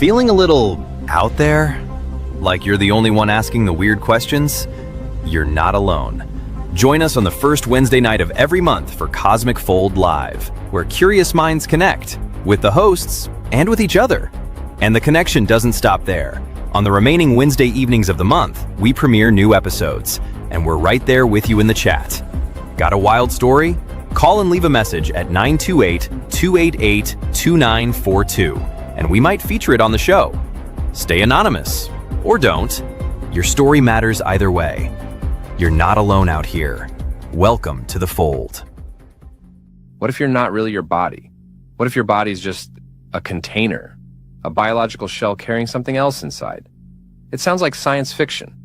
Feeling a little out there? Like you're the only one asking the weird questions? You're not alone. Join us on the first Wednesday night of every month for Cosmic Fold Live, where curious minds connect with the hosts and with each other. And the connection doesn't stop there. On the remaining Wednesday evenings of the month, we premiere new episodes, and we're right there with you in the chat. Got a wild story? Call and leave a message at 928-288-2942, and we might feature it on the show. Stay anonymous, or don't. Your story matters either way. You're not alone out here. Welcome to the fold. What if you're not really your body? What if your body's just a container, a biological shell carrying something else inside? It sounds like science fiction.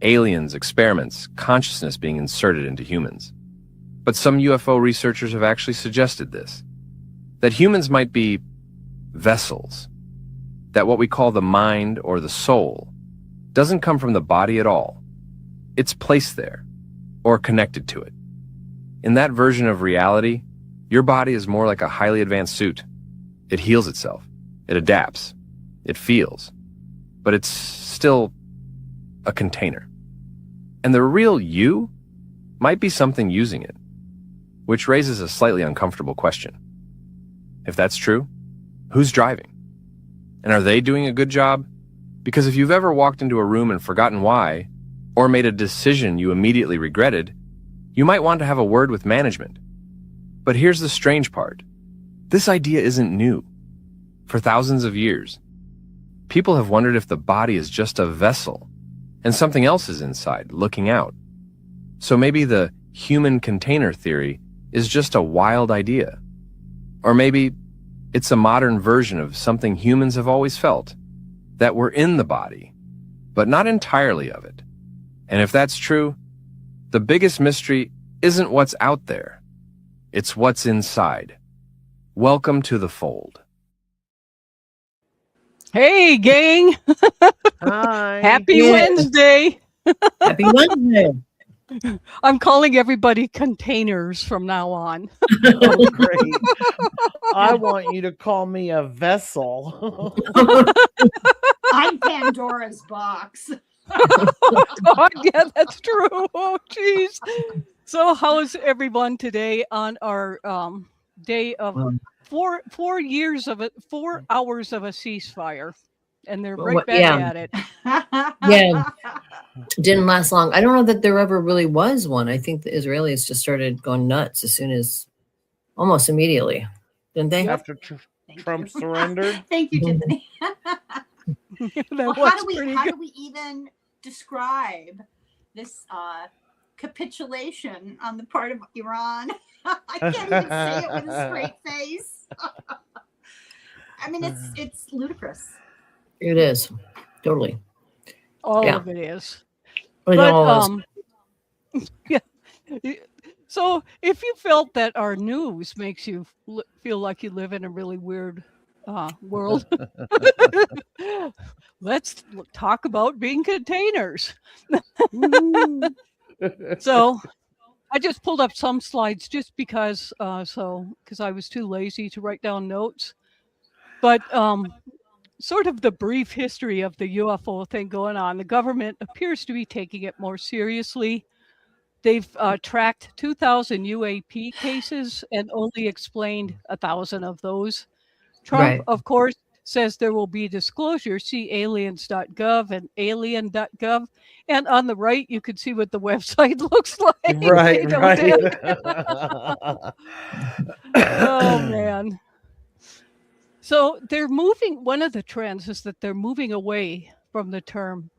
Aliens, experiments, consciousness being inserted into humans. But some UFO researchers have actually suggested this, that humans might be vessels, that what we call the mind or the soul doesn't come from the body at all. It's placed there, or connected to it. In that version of reality, your body is more like a highly advanced suit. It heals itself, it adapts, it feels, but it's still a container. And the real you might be something using it, which raises a slightly uncomfortable question. If that's true, who's driving? And are they doing a good job? Because if you've ever walked into a room and forgotten why, or made a decision you immediately regretted, you might want to have a word with management. But here's the strange part. This idea isn't new. For thousands of years, people have wondered if the body is just a vessel and something else is inside, looking out. So maybe the human container theory is just a wild idea. Or maybe it's a modern version of something humans have always felt, that we're in the body, but not entirely of it. And if that's true, the biggest mystery isn't what's out there, it's what's inside. Welcome to the fold. Hey, gang. Hi. Happy Wednesday. Happy Wednesday. I'm calling everybody containers from now on. Oh, great. I want you to call me a vessel. I'm Pandora's box. God, yeah, that's true. Oh, geez. So how's everyone today on our day of 4 hours of a ceasefire? And they're right back at it. Yeah. Didn't last long. I don't know that there ever really was one. I think the Israelis just started going nuts as soon as, almost immediately, didn't they? After Trump surrendered. Thank you, Tiffany. Well, how do we even describe this capitulation on the part of Iran? I can't even say it with a straight face. I mean, it's ludicrous. It is. Totally. All of it is. But yeah. So if you felt that our news makes you feel like you live in a really weird world, let's talk about being containers. So I just pulled up some slides just because I was too lazy to write down notes. But sort of the brief history of the UFO thing going on. The government appears to be taking it more seriously. They've tracked 2,000 UAP cases and only explained 1,000 of those. Trump, of course, says there will be disclosure. See aliens.gov and alien.gov. And on the right, you can see what the website looks like. Right. Oh, man. So they're moving, one of the trends is that they're moving away from the term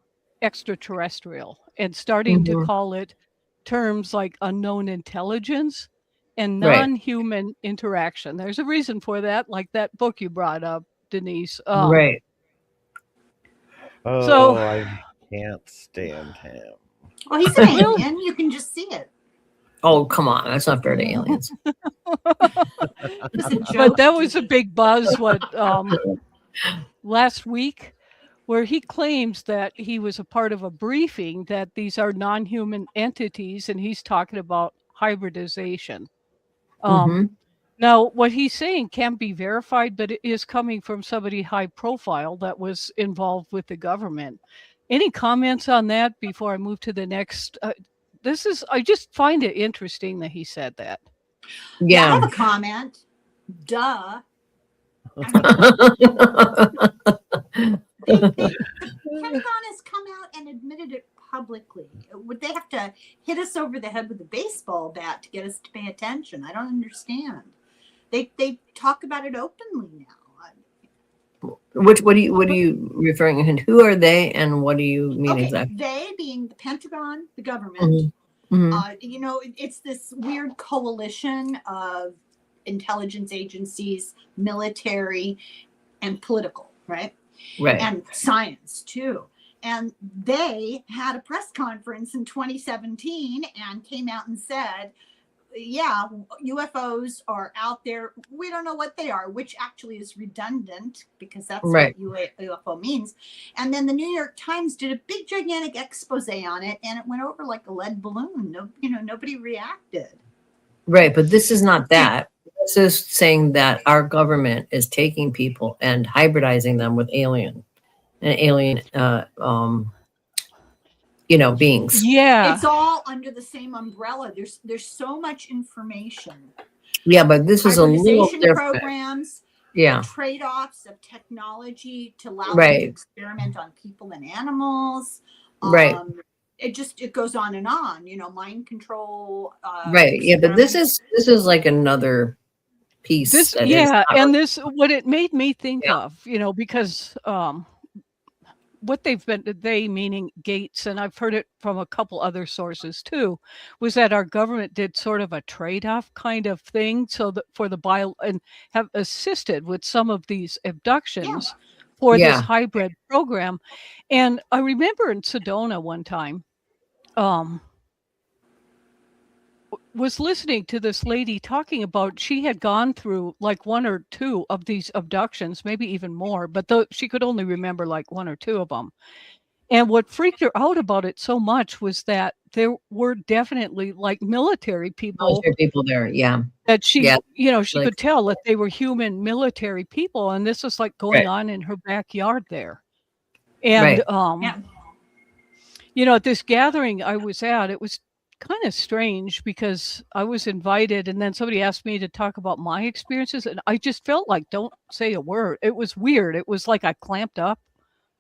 extraterrestrial and starting to call it terms like unknown intelligence and non-human interaction. There's a reason for that, like that book you brought up, Denise. Right. So I can't stand him. Well, he's an alien. You can just see it. Oh, come on. That's not fair to aliens. But that was a big buzz last week, where he claims that he was a part of a briefing that these are non-human entities, and he's talking about hybridization. Now, what he's saying can be verified, but it is coming from somebody high profile that was involved with the government. Any comments on that before I move to the next? I just find it interesting that he said that. Yeah, I Yeah. have a comment. Duh. I mean, the Pentagon has come out and admitted it publicly. Would they have to hit us over the head with a baseball bat to get us to pay attention? I don't understand. They talk about it openly now. What are you referring to? Who are they, and what do you mean exactly? They being the Pentagon, the government. It's this weird coalition of intelligence agencies, military, and political, right? Right. And science too. And they had a press conference in 2017 and came out and said, yeah, UFOs are out there. We don't know what they are, which actually is redundant because that's right. what UFO means. And then the New York Times did a big, gigantic expose on it, and it went over like a lead balloon. Nobody reacted. Right, but this is not that. This is saying that our government is taking people and hybridizing them with alien beings. Yeah. It's all under the same umbrella. There's so much information. Yeah, but this is a little different. Programs, yeah. Trade-offs of technology to allow right. them to experiment on people and animals. Right. It goes on and on, mind control. Right. Yeah, but this is like another piece. What it made me think of, because what they meaning Gates, and I've heard it from a couple other sources too, was that our government did sort of a trade-off kind of thing, so that for the bio and have assisted with some of these abductions for this hybrid program. And I remember in Sedona one time, was listening to this lady talking about she had gone through like one or two of these abductions, maybe even more, but she could only remember like one or two of them. And what freaked her out about it so much was that there were definitely like military people there. Yeah. That she could tell that they were human military people. And this was like going on in her backyard there. And, at this gathering I was at, it was kind of strange because I was invited and then somebody asked me to talk about my experiences, and I just felt like, don't say a word. It was weird. It was like I clamped up.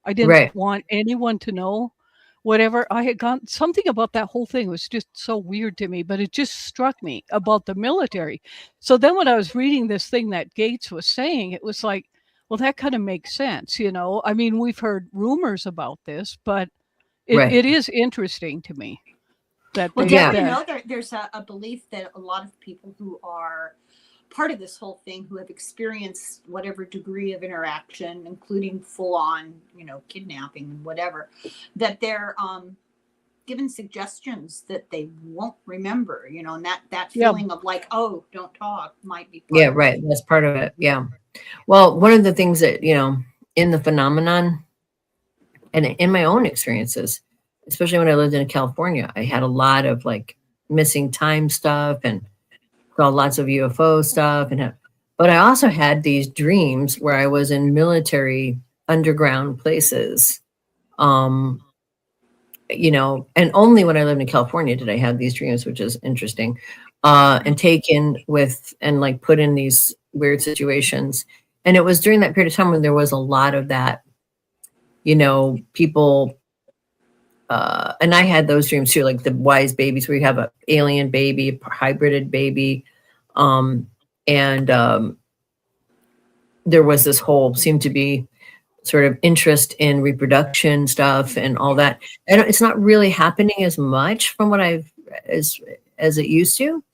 I didn't want anyone to know whatever I had gone. Something about that whole thing was just so weird to me, but it just struck me about the military. So then when I was reading this thing that Gates was saying, it was like, well, that kind of makes sense. I mean, we've heard rumors about this, but it is interesting to me. There's a belief that a lot of people who are part of this whole thing, who have experienced whatever degree of interaction, including full-on, kidnapping and whatever, that they're given suggestions that they won't remember, and that feeling of like, oh, don't talk might be part of it. That's part of it. Yeah. Well, one of the things that, in the phenomenon and in my own experiences, especially when I lived in California, I had a lot of like missing time stuff and saw lots of UFO stuff. But I also had these dreams where I was in military underground places. And only when I lived in California did I have these dreams, which is interesting. And taken with and like put in these weird situations. And it was during that period of time when there was a lot of that, people. And I had those dreams too, like the wise babies where you have an alien baby, a hybrided baby. There was this whole, seemed to be sort of interest in reproduction stuff and all that. And it's not really happening as much from what as it used to,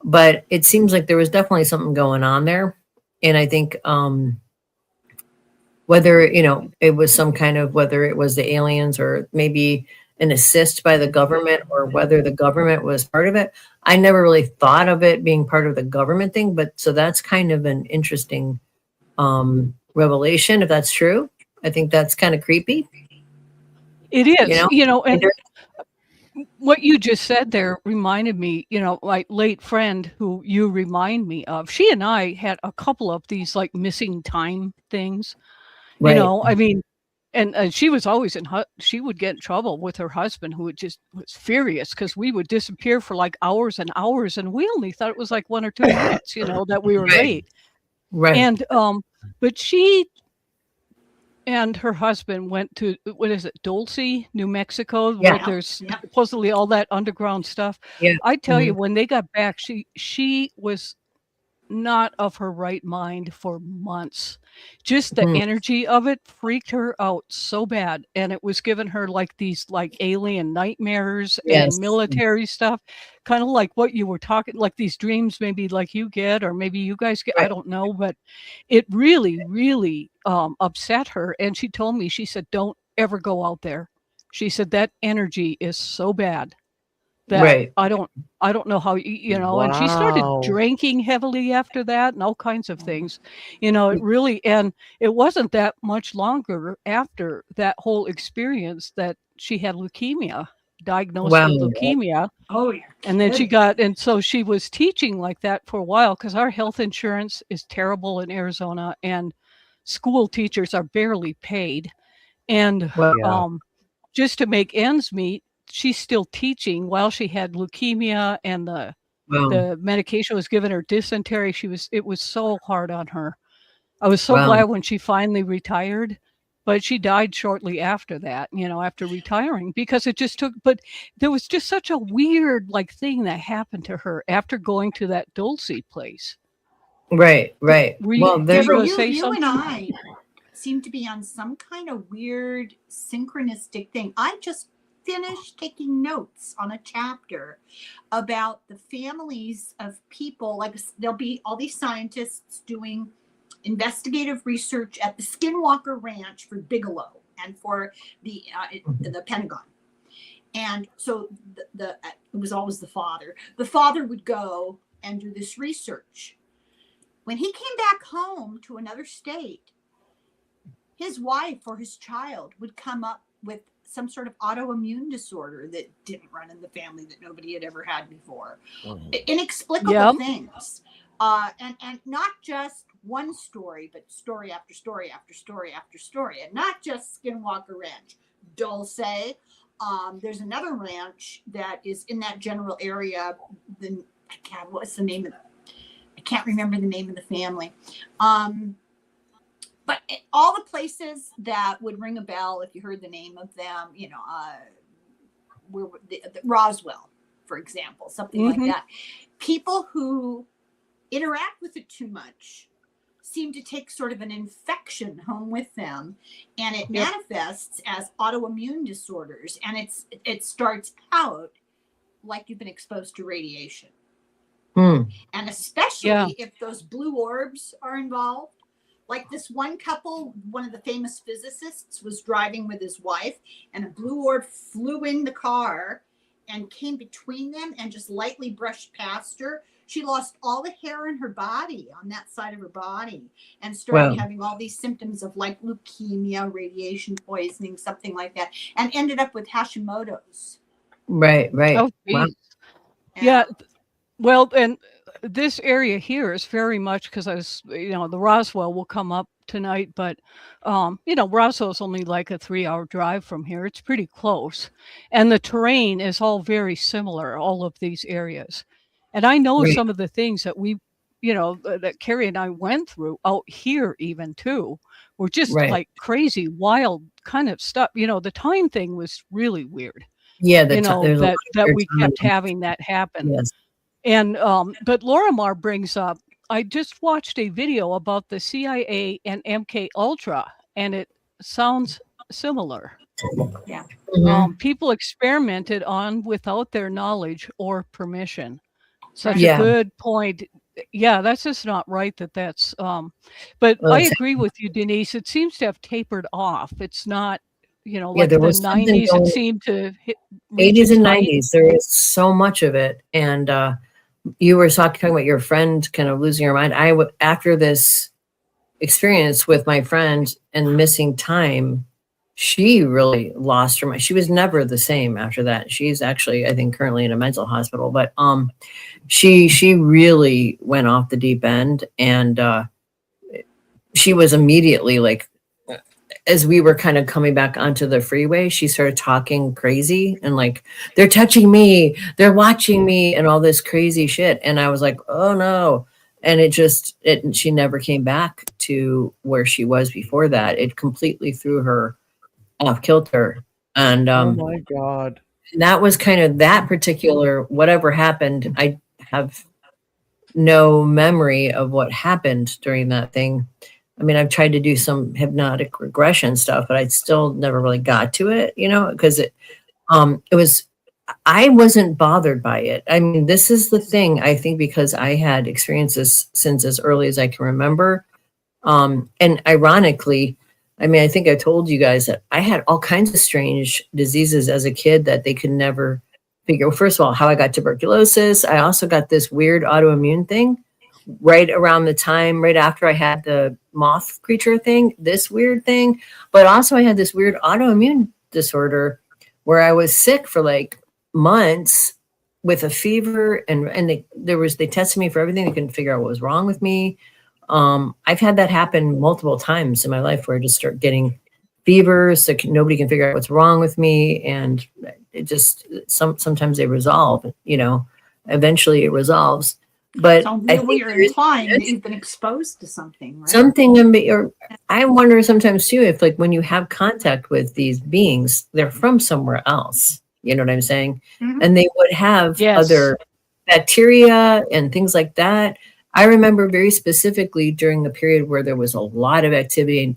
but it seems like there was definitely something going on there. And I think, whether, it was some kind of, whether it was the aliens or maybe an assist by the government or whether the government was part of it. I never really thought of it being part of the government thing, but so that's kind of an interesting revelation, if that's true. I think that's kind of creepy. It is, What you just said there reminded me, my late friend who you remind me of. She and I had a couple of these like missing time things. Right. I mean, and she was always she would get in trouble with her husband, who was furious because we would disappear for like hours and hours, and we only thought it was like 1 or 2 minutes, that we were Right. late. Right. And but she and her husband went to, what is it, Dulce, New Mexico, Yeah. where there's supposedly all that underground stuff. Yeah. I tell you, when they got back, she was not of her right mind for months. Just the energy of it freaked her out so bad, and it was giving her like these like alien nightmares Yes. and military stuff, kind of like what you were talking, like these dreams maybe like you get, or maybe you guys get, I don't know, but it really, really upset her. And she told me, she said, don't ever go out there. She said that energy is so bad that Right. I don't know how, and she started Wow. drinking heavily after that and all kinds of things, it really, and it wasn't that much longer after that whole experience that she had leukemia, diagnosed Wow. with leukemia. Oh, yeah. And then and so she was teaching like that for a while, because our health insurance is terrible in Arizona and school teachers are barely paid. And Wow. just to make ends meet, she's still teaching while she had leukemia, and Wow. the medication was giving her dysentery. It was so hard on her. I was so Wow. glad when she finally retired, but she died shortly after that, after retiring, because it just took, but there was just such a weird like thing that happened to her after going to that Dulce place. Right. Right. Were you, Well, there's Deborah, you, say you something? and I seem to be on some kind of weird synchronistic thing. I just finished taking notes on a chapter about the families of people. Like, there'll be all these scientists doing investigative research at the Skinwalker Ranch for Bigelow and for the Pentagon. And so it was always the father. The father would go and do this research. When he came back home to another state, his wife or his child would come up with some sort of autoimmune disorder that didn't run in the family, that nobody had ever had before. Inexplicable things. And not just one story, but story after story after story after story. And not just Skinwalker Ranch. Dulce. There's another ranch that is in that general area. What's the name of it? I can't remember the name of the family. But all the places that would ring a bell if you heard the name of them, the Roswell, for example, something like that. People who interact with it too much seem to take sort of an infection home with them, and it manifests as autoimmune disorders, and it starts out like you've been exposed to radiation. And especially if those blue orbs are involved. Like this one couple, one of the famous physicists was driving with his wife, and a blue orb flew in the car and came between them and just lightly brushed past her. She lost all the hair in her body, on that side of her body, and started having all these symptoms of like leukemia, radiation poisoning, something like that, and ended up with Hashimoto's. Right. Oh, Wow. Yeah. Well, and this area here is very much, because I was, the Roswell will come up tonight, but, Roswell is only like a 3-hour drive from here. It's pretty close. And the terrain is all very similar, all of these areas. And I know some of the things that we, that Carrie and I went through out here even too, were just like crazy, wild kind of stuff. The time thing was really weird. Yeah. That we kept having that happen. Yes. And but Lorimar brings up, I just watched a video about the CIA and MK Ultra, and it sounds similar. Yeah. People experimented on without their knowledge or permission. Such a good point. Yeah, that's just not right. That's but I agree with you, Denise. It seems to have tapered off. It's not, like the 90s. It seemed to hit 80s and 90s. There is so much of it, and you were talking about your friend kind of losing her mind. After this experience with my friend and missing time, she really lost her mind. She was never the same after that. She's actually, I think, currently in a mental hospital, but she really went off the deep end, and she was immediately like, as we were kind of coming back onto the freeway, she started talking crazy and like, they're touching me, they're watching me, and all this crazy shit. And I was like, oh no. And she never came back to where she was before that. It completely threw her off kilter. And Oh my God. that was kind of that particular, whatever happened. I have no memory of what happened during that thing. I mean, I've tried to do some hypnotic regression stuff, but I still never really got to it, because it was, I wasn't bothered by it. I mean, this is the thing, I think, because I had experiences since as early as I can remember. And ironically, I mean, I think I told you guys that I had all kinds of strange diseases as a kid that they could never figure. First of all, how I got tuberculosis. I also got this weird autoimmune thing right around the time, right after I had the moth creature thing, this weird thing. But also I had this weird autoimmune disorder where I was sick for like months with a fever, and they tested me for everything. They couldn't figure out what was wrong with me. I've had that happen multiple times in my life where I just start getting fevers, so nobody can figure out what's wrong with me, and it just sometimes they resolve. Eventually it resolves. But So I think you're implying that you've been exposed to something, right? something, or I wonder sometimes too if, like, when you have contact with these beings, they're from somewhere else. You know what I'm saying? Mhm. And they would have Yes. other bacteria and things like that. I remember very specifically during the period where there was a lot of activity and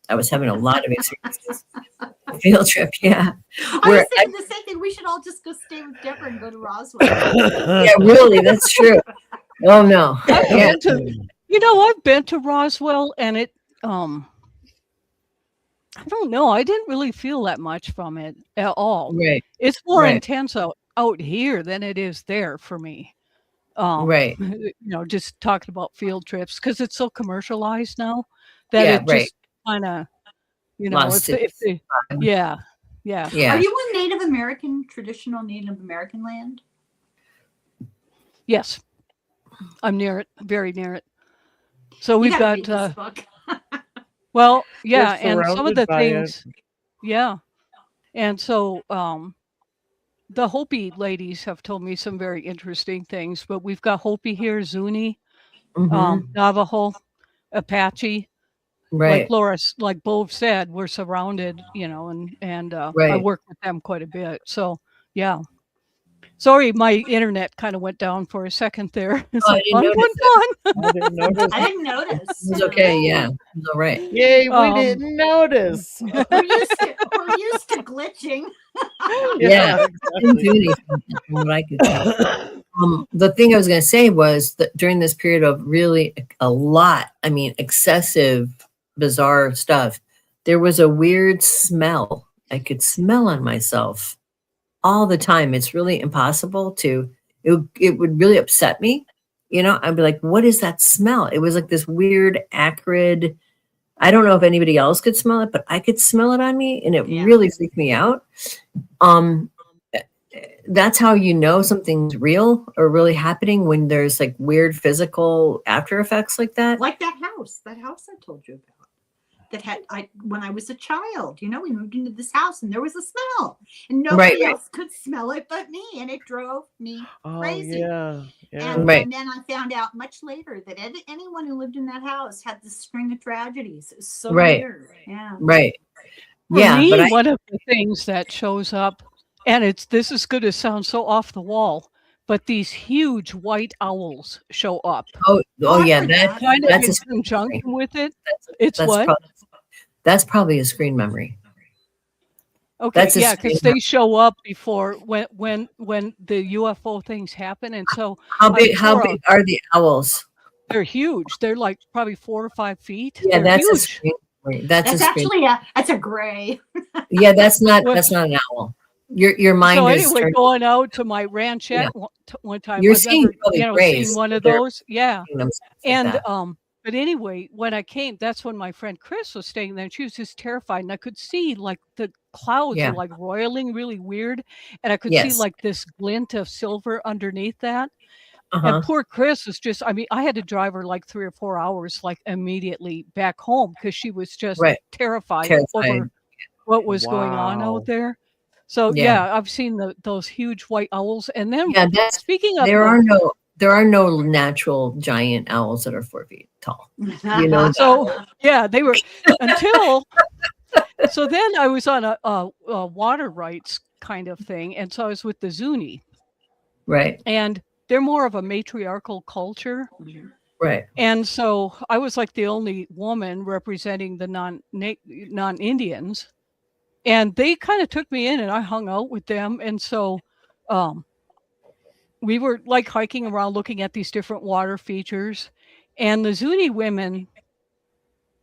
I was having a lot of experiences. Field trip, yeah. I Where was thinking the same thing. We should all just go stay with Deborah and go to Roswell. yeah, really, that's true. Oh no. I've Yeah. been to, I've been to Roswell, and it, I don't know. I didn't really feel that much from it at all. Right, It's more Right. intense out here than it is there for me. right. Just talking about field trips, because it's so commercialized now that Yeah, it right. just kind of, Lost if its they, vibe. yeah. Are Yeah. you in traditional Native American land? Yes, I'm near it, very near it. So You we've gotta got, read this book. well, yeah, We're and some of surrounded the by it. things, yeah. And so, the Hopi ladies have told me some very interesting things, but we've got Hopi here, Zuni, Mhm. Navajo, Apache. Right. Like Bove said, we're surrounded, and I Right. work with them quite a bit. So yeah. Sorry, my internet kind of went down for a second there. It's Oh, I like didn't fun, notice fun, fun. I didn't notice. I didn't notice. It was okay. Yeah. It was all right. Yay, we Um, didn't notice. We're used to glitching. Yeah. I didn't exactly. do anything from what I could tell. The thing I was going to say was that during this period of really a lot, I mean, excessive, bizarre stuff, there was a weird smell. I could smell on myself all the time. It's really impossible it would really upset me. I'd be like, what is that smell? It was like this weird, acrid, I don't know if anybody else could smell it, but I could smell it on me, and it Yeah. really freaked me out. That's how you know something's real or really happening, when there's like weird physical after effects like that. Like that house I told you about. When I was a child, we moved into this house and there was a smell, and nobody Right. else could smell it but me, and it drove me Oh crazy. yeah. And, Right. and then I found out much later that anyone who lived in that house had this string of tragedies. It was so Right. weird. Yeah. Right. For Yeah. me, But one of the things that shows up, and this is going to sound so off the wall, but these huge white owls show up. oh I yeah, heard that that. Kind of that's in a screen memory. conjunction with it. That's, It's that's what? that's probably a screen memory. Okay, That's a yeah, because screen they show up before when the UFO things happen, and so How I'm big sure big are the owls? they're huge. They're like probably 4 or 5 feet. Yeah, They're that's a huge. screen memory. That's That's a screen. actually that's a gray. Yeah, that's not What- an owl. Your mind So is anyway, turning. going out to my ranchette Yeah. one time, You're I've seeing never probably seen grays, one of but they're those. Yeah, themselves like and that. But anyway, when I came, that's when my friend Chris was staying there, and she was just terrified. And I could see like the clouds Yeah. were like roiling really weird, and I could see Yes. like this glint of silver underneath that. Uh-huh. And poor Chris was just, I mean, I had to drive her like 3 or 4 hours, like immediately back home because she was just Right. terrified Terrified. over what was going on Wow. out there. So Yeah. yeah, I've seen those huge white owls. And then Yeah, that's speaking of there the, are no natural giant owls that are 4 feet tall. You know, so yeah, they were until so then I was on a water rights kind of thing, and so I was with the Zuni, right, and they're more of a matriarchal culture. right. And so I was like the only woman representing the non-Indians, and they kind of took me in, and I hung out with them. And so we were like hiking around looking at these different water features, and the Zuni women,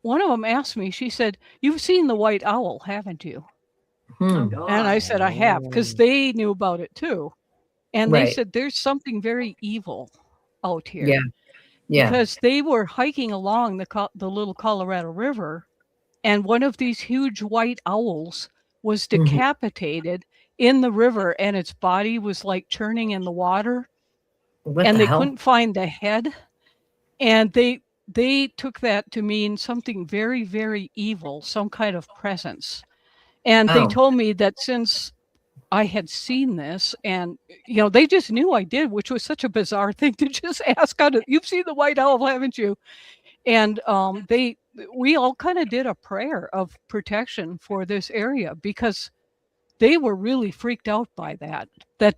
one of them asked me, she said, "You've seen the white owl, haven't you?" Hmm. And I said, "I have," because they knew about it too. And they Right. said, "There's something very evil out here." Yeah. Yeah. Because they were hiking along the little Colorado River, and one of these huge white owls was Mhm. decapitated in the river, and its body was like churning in the water, What and the they hell? couldn't find the head. And they took that to mean something very, very evil, some kind of presence. And they Oh. told me that since I had seen this, and they just knew I did, which was such a bizarre thing to just ask out of, "You've seen the white owl, haven't you?" And we all kind of did a prayer of protection for this area because they were really freaked out by that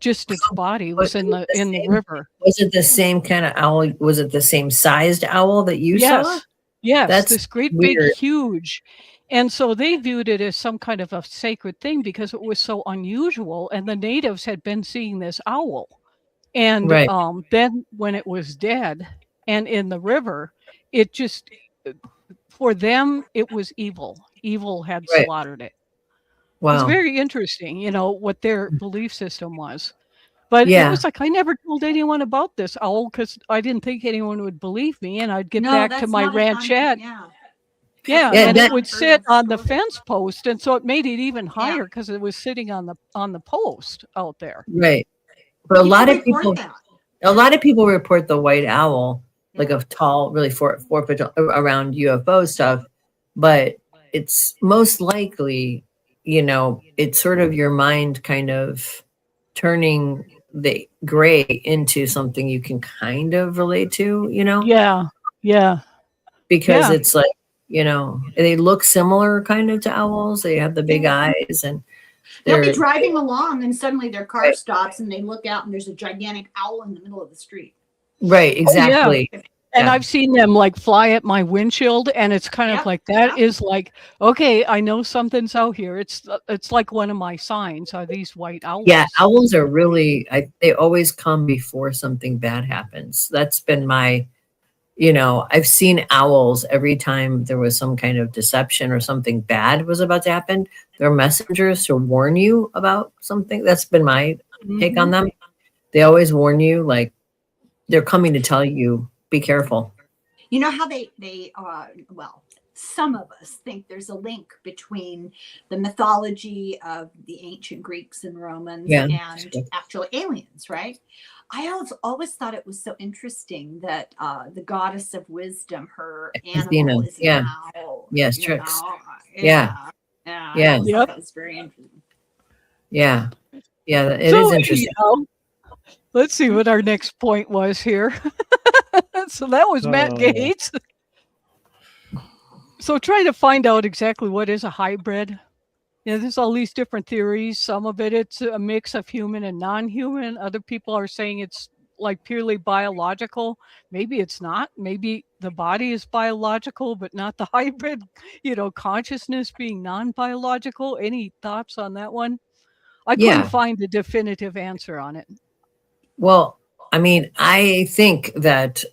just its body was in the river. Was it the same kind of owl? Was it the same sized owl that you saw? Yes. Yes, That's this great big weird. huge. And so they viewed it as some kind of a sacred thing because it was so unusual, and the natives had been seeing this owl. And Right. then when it was dead and in the river, it just for them it was evil. Evil had Right. slaughtered it. It's Wow. very interesting, what their belief system was. But it Yeah. was like I never told anyone about this owl because I didn't think anyone would believe me, and I'd get No, back to that's my not a common- ranchette. Yeah. Yeah, Yeah, and that- it would sit on the fence post, and so it made it even higher because it was sitting on the post out there. Right. But a lot of report people, that. a lot of people report the white owl, like a tall, really 4 foot around UFO stuff, but it's most likely, it's sort of your mind kind of turning the gray into something you can kind of relate to, Yeah, yeah. because Yeah. it's like, they look similar kind of to owls. They have the big eyes, and They'll be they're driving along and suddenly their car Right. stops and they look out and there's a gigantic owl in the middle of the street. right, exactly. And Yeah. I've seen them like fly at my windshield, and it's kind of Yep, like that yep. is like, okay, I know something's out here. It's like one of my signs are these white owls. Yeah, owls are really, they always come before something bad happens. That's been my, I've seen owls every time there was some kind of deception or something bad was about to happen. They're messengers to warn you about something. That's been my take on them. They always warn you, like they're coming to tell you, be careful. You know how they some of us think there's a link between the mythology of the ancient Greeks and Romans Yeah. and actual aliens, right? I always thought it was so interesting that the goddess of wisdom, her animal Athena, is yeah. an owl. Yes, you tricks. know? Yeah. Yeah. Yeah. I always thought that was very interesting. Yeah. Yeah, it So is interesting. anyhow, let's see what our next point was here. So that was Matt Oh. Gates. So trying to find out exactly what is a hybrid. There's all these different theories. Some of it's a mix of human and non-human. Other people are saying it's like purely biological. Maybe it's not. Maybe the body is biological, but not the hybrid, consciousness being non-biological. Any thoughts on that one? I couldn't Yeah. find a definitive answer on it. Well, I mean, I think that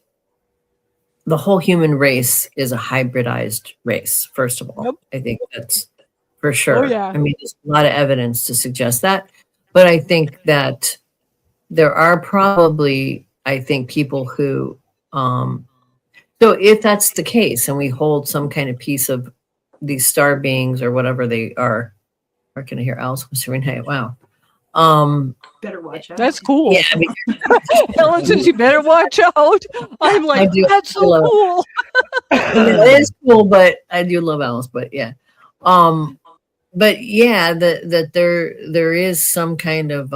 the whole human race is a hybridized race, first of all. Yep. I think that's for sure. yeah. I mean, there's a lot of evidence to suggest that. But I think that there are probably, people who, So if that's the case, and we hold some kind of piece of these star beings or whatever they are, or can I hear Alice whispering? Hey, wow. Better watch out. That's cool. Yeah, I mean, Helen says you better watch out. I'm like, that's so love it. cool. It is cool, but I do love Alice, but yeah. But yeah, that there is some kind of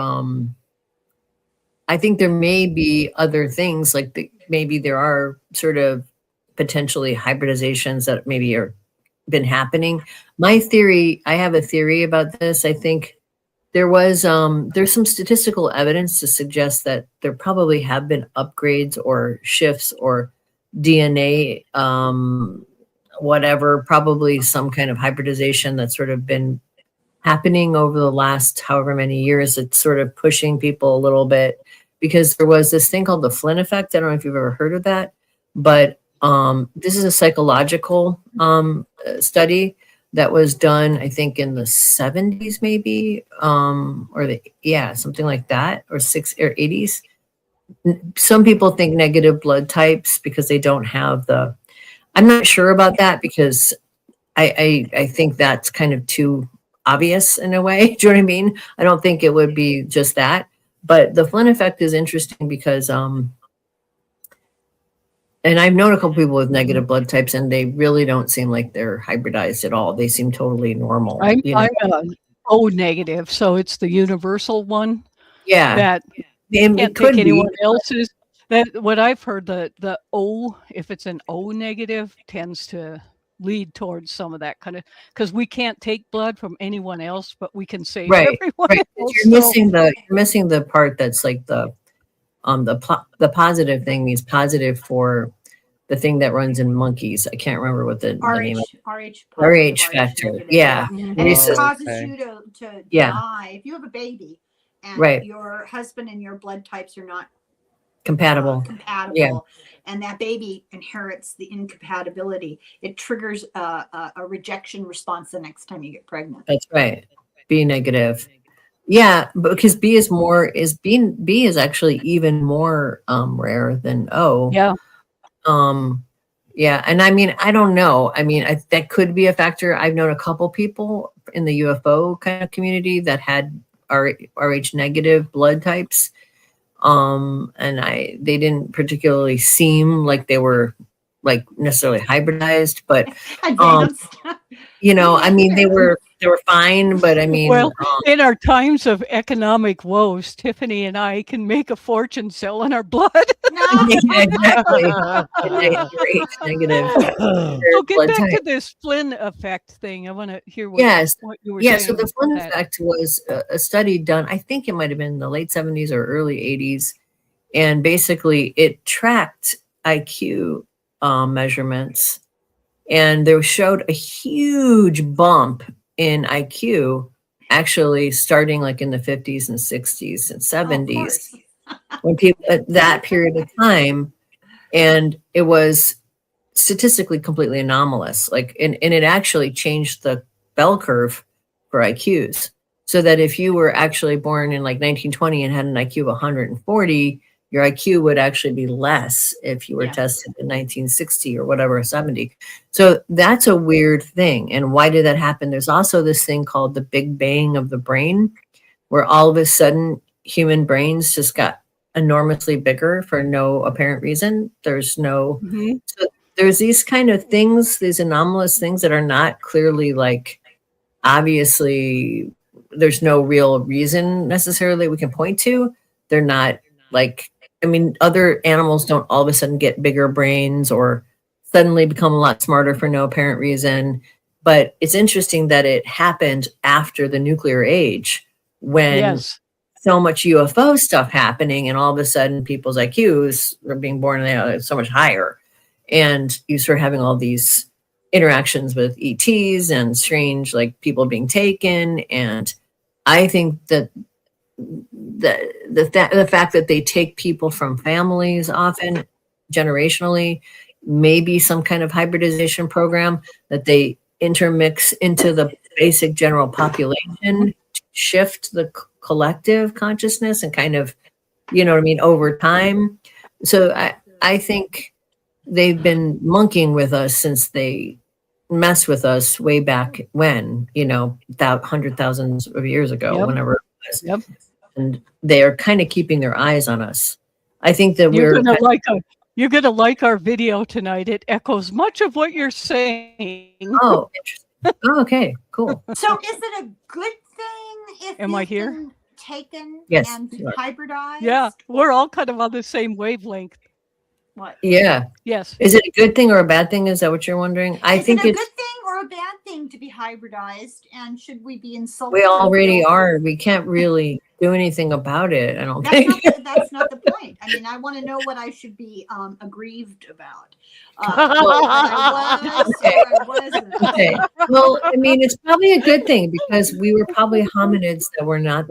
I think there may be other things like maybe there are sort of potentially hybridizations that maybe are been happening. My theory, I have a theory about this. I think there's some statistical evidence to suggest that there probably have been upgrades or shifts or DNA, whatever, probably some kind of hybridization that's sort of been happening over the last however many years. It's sort of pushing people a little bit because there was this thing called the Flynn effect. I don't know if you've ever heard of that, but this is a psychological study that was done, I think, in the 70s, maybe, something like that, or 80s. Some people think negative blood types because they don't have I'm not sure about that because I think that's kind of too obvious in a way. Do you know what I mean? I don't think it would be just that. But the Flynn effect is interesting because and I've known a couple people with negative blood types, and they really don't seem like they're hybridized at all. They seem totally normal. I'm an O negative, so it's the universal one. Yeah, that can't take anyone else's. That what I've heard, the O, if it's an O negative, tends to lead towards some of that kind of, because we can't take blood from anyone else, but we can save everyone else. You're missing the part that's like the positive thing means positive for the thing that runs in monkeys. I can't remember what the name is. RH factor. Yeah. And it causes you to die. If you have a baby and your husband and your blood types are not compatible, and that baby inherits the incompatibility, it triggers a rejection response the next time you get pregnant. That's right. B negative. Yeah, because B is actually even more rare than O. Yeah. Yeah, and I mean, I don't know. I mean, that could be a factor. I've known a couple people in the UFO kind of community that had RH negative blood types, and they didn't particularly seem like they were like necessarily hybridized, but I mean, they were fine, but I mean, well, in our times of economic woes, Tiffany and I can make a fortune selling our blood. Exactly. Negative. So get back to this Flynn effect thing. I want to hear what you were saying. So the Flynn effect was a study done, I think it might have been in the late 70s or early 80s. And basically it tracked IQ measurements, and they showed a huge bump in IQ actually starting like in the 50s and 60s and 70s when people at that period of time, and it was statistically completely anomalous, like and it actually changed the bell curve for IQs, so that if you were actually born in like 1920 and had an IQ of 140, your IQ would actually be less if you were tested in 1960 or whatever, 70. So that's a weird thing. And why did that happen? There's also this thing called the Big Bang of the brain, where all of a sudden human brains just got enormously bigger for no apparent reason. There's no, so there's these kind of things, these anomalous things that are not clearly like, obviously there's no real reason necessarily we can point to. They're not like, I mean, other animals don't all of a sudden get bigger brains or suddenly become a lot smarter for no apparent reason. But it's interesting that it happened after the nuclear age when so much UFO stuff happening, and all of a sudden people's IQs are being born and they're so much higher. And you start having all these interactions with ETs and strange, like people being taken. And I think that the fact that they take people from families often generationally, maybe some kind of hybridization program that they intermix into the basic general population to shift the collective consciousness and kind of, you know what I mean, over time. So I think they've been monkeying with us since they messed with us way back when, hundred thousands of years ago, Yep. whenever it was. Yep. And they are kind of keeping their eyes on us. I think that You're we're gonna like our video tonight. It echoes much of what you're saying. oh, interesting. Oh, okay, cool. So is it a good thing if Am I you've here? been taken Yes, and you are. hybridized? Yeah, we're all kind of on the same wavelength. What? Yeah. Yes. Is it a good thing or a bad thing? Is that what you're wondering? I Is think it a it's good thing or a bad thing to be hybridized? And should we be insulted? we already or- are. We can't really do anything about it. I don't That's think. that's not the point. I mean, I want to know what I should be aggrieved about. I was Okay. or I wasn't. Okay. Well, I mean, it's probably a good thing because we were probably hominids that were not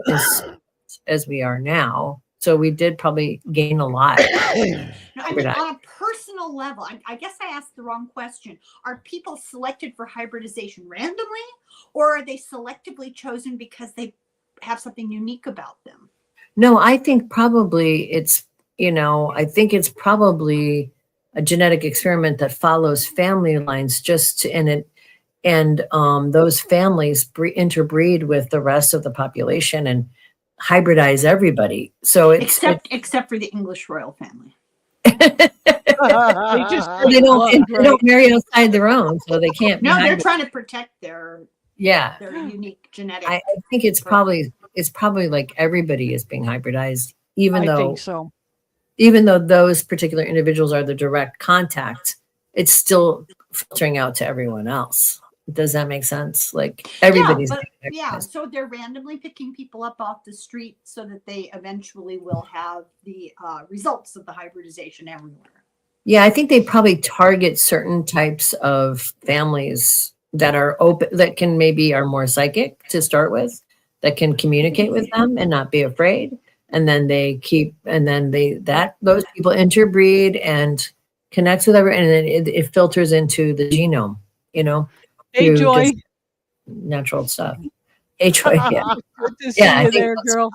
as we are now. So we did probably gain a lot. No, I mean, on a personal level, I guess I asked the wrong question. Are people selected for hybridization randomly, or are they selectively chosen because they have something unique about them? No, I think probably I think it's probably a genetic experiment that follows family lines those families interbreed with the rest of the population and hybridize everybody. So Except for the English royal family. they don't marry outside their own, so they can't. No, they're trying to protect their unique genetic. I think it's probably like everybody is being hybridized, I think so. even though those particular individuals are the direct contact, it's still filtering out to everyone else. Does that make sense? Like everybody's so they're randomly picking people up off the street so that they eventually will have the results of the hybridization everywhere. Yeah, I think they probably target certain types of families that are open, that can maybe are more psychic to start with, that can communicate with them and not be afraid. And then those people interbreed and connects with everyone, and then it filters into the genome, Hey, Joy. Natural stuff. Hey, Joy. Yeah. Good to see you there, girl.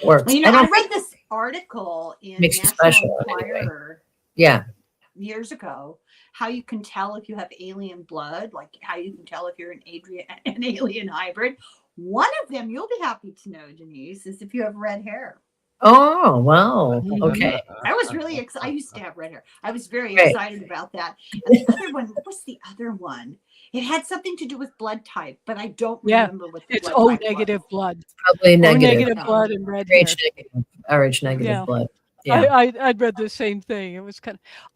Works. Well, I read this article in National Enquirer years ago, how you can tell if you have alien blood, like how you can tell if you're an alien hybrid. One of them, you'll be happy to know, Denise, is if you have red hair. Oh, wow. Okay. I was really excited. I used to have red hair. I was very excited about that. And the other one, what was the other one? It had something to do with blood type, but I don't remember what the it's blood O type negative was. blood. Probably negative. Blood and red hair. RH negative blood. Yeah. I'd read the same thing. It was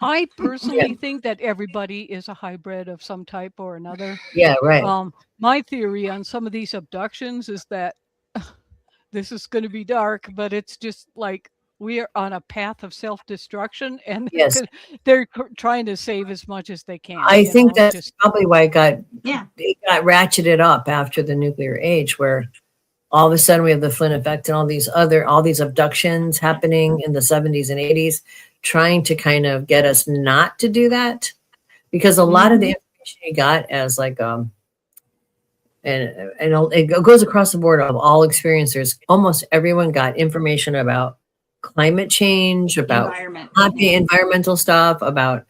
I personally think that everybody is a hybrid of some type or another. Yeah, right. My theory on some of these abductions is that this is going to be dark, but it's just like we are on a path of self-destruction, and they're trying to save as much as they can. I think that's probably why it got ratcheted up after the nuclear age, where all of a sudden we have the Flynn effect and all these abductions happening in the 70s and 80s, trying to kind of get us not to do that, because a lot of the information you got as like and it goes across the board of all experiencers. Almost everyone got information about climate change, about environmental stuff, about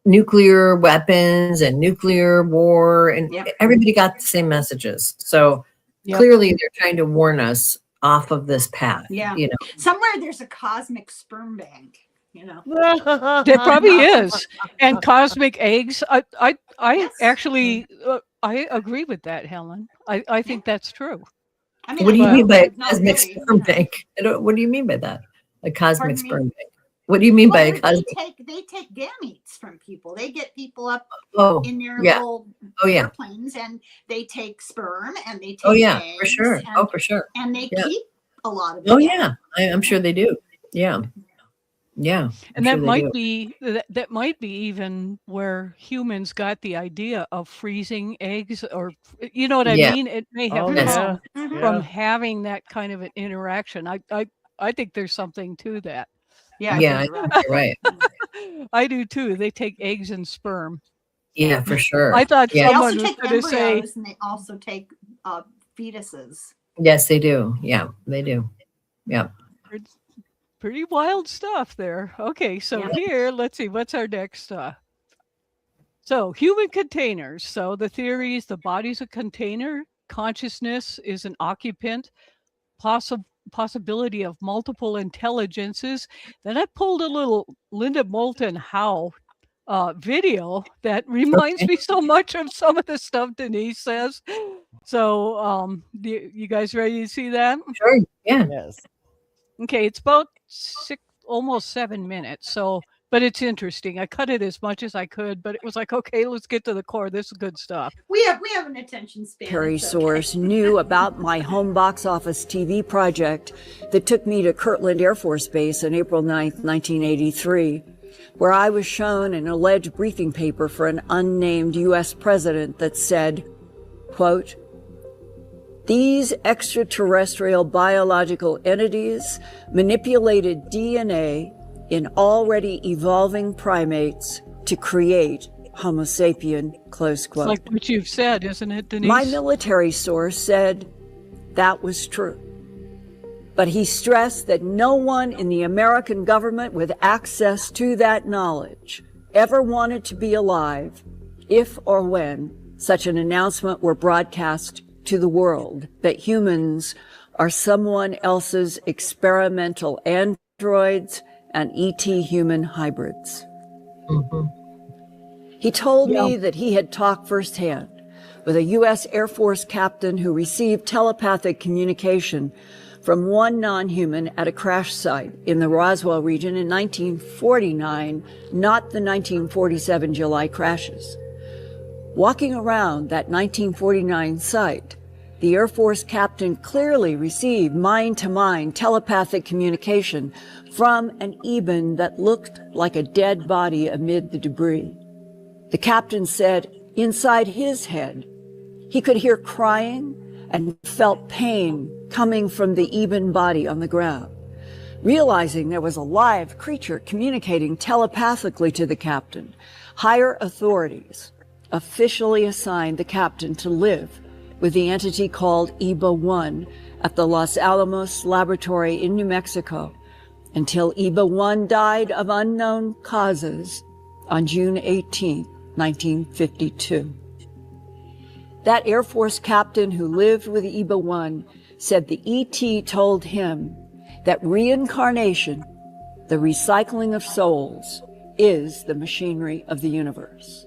nuclear weapons and nuclear war, and everybody got the same messages. So clearly they're trying to warn us off of this path. Yeah. Somewhere there's a cosmic sperm bank. There probably is. And cosmic eggs. I actually I agree with that, Helen. I think that's true. I mean, what do you mean by a cosmic sperm bank? What do you mean by that? A cosmic sperm bank? What do you mean by a cosmic? They take gametes from people. They get people up in their little airplanes, and they take sperm and they take eggs. For sure. For sure. And they keep a lot of them. I'm sure they do. Yeah. Yeah. And that might be even where humans got the idea of freezing eggs, or you know what I mean? It may have come from having that kind of an interaction. I think there's something to that. Yeah. Yeah, you're right. I do too. They take eggs and sperm. Yeah, for sure. I thought someone was going to say, and they also take fetuses. Yes, they do. Yeah, they do. Yeah. pretty wild stuff there. Okay, so Yeah. here, let's see, what's our next? So human containers. So the theory is the body's a container, consciousness is an occupant, possibility of multiple intelligences. Then I pulled a little Linda Moulton Howe video that reminds me so much of some of the stuff Denise says. So you guys ready to see that? Sure. Yeah. Yes. Okay, it's about almost 7 minutes. So, but it's interesting. I cut it as much as I could, but it was like, okay, let's get to the core. This is good stuff. We have an attention span. Military It's okay. source knew about my home box office TV project that took me to Kirtland Air Force Base on April 9th, 1983, where I was shown an alleged briefing paper for an unnamed U.S. president that said, quote, "These extraterrestrial biological entities manipulated DNA in already evolving primates to create Homo sapien," close quote. It's like what you've said, isn't it, Denise? My military source said that was true. But he stressed that no one in the American government with access to that knowledge ever wanted to be alive if or when such an announcement were broadcast to the world that humans are someone else's experimental androids and ET human hybrids. Mhm. He told me that he had talked firsthand with a U.S. Air Force captain who received telepathic communication from one non-human at a crash site in the Roswell region in 1949, not the 1947 July crashes. Walking around that 1949 site, the Air Force captain clearly received mind-to-mind telepathic communication from an Eben that looked like a dead body amid the debris. The captain said inside his head, he could hear crying and felt pain coming from the Eben body on the ground. Realizing there was a live creature communicating telepathically to the captain, higher authorities officially assigned the captain to live with the entity called EBA-1 at the Los Alamos laboratory in New Mexico until EBA-1 died of unknown causes on June 18, 1952. That Air Force captain who lived with EBA-1 said the ET told him that reincarnation, the recycling of souls, is the machinery of the universe.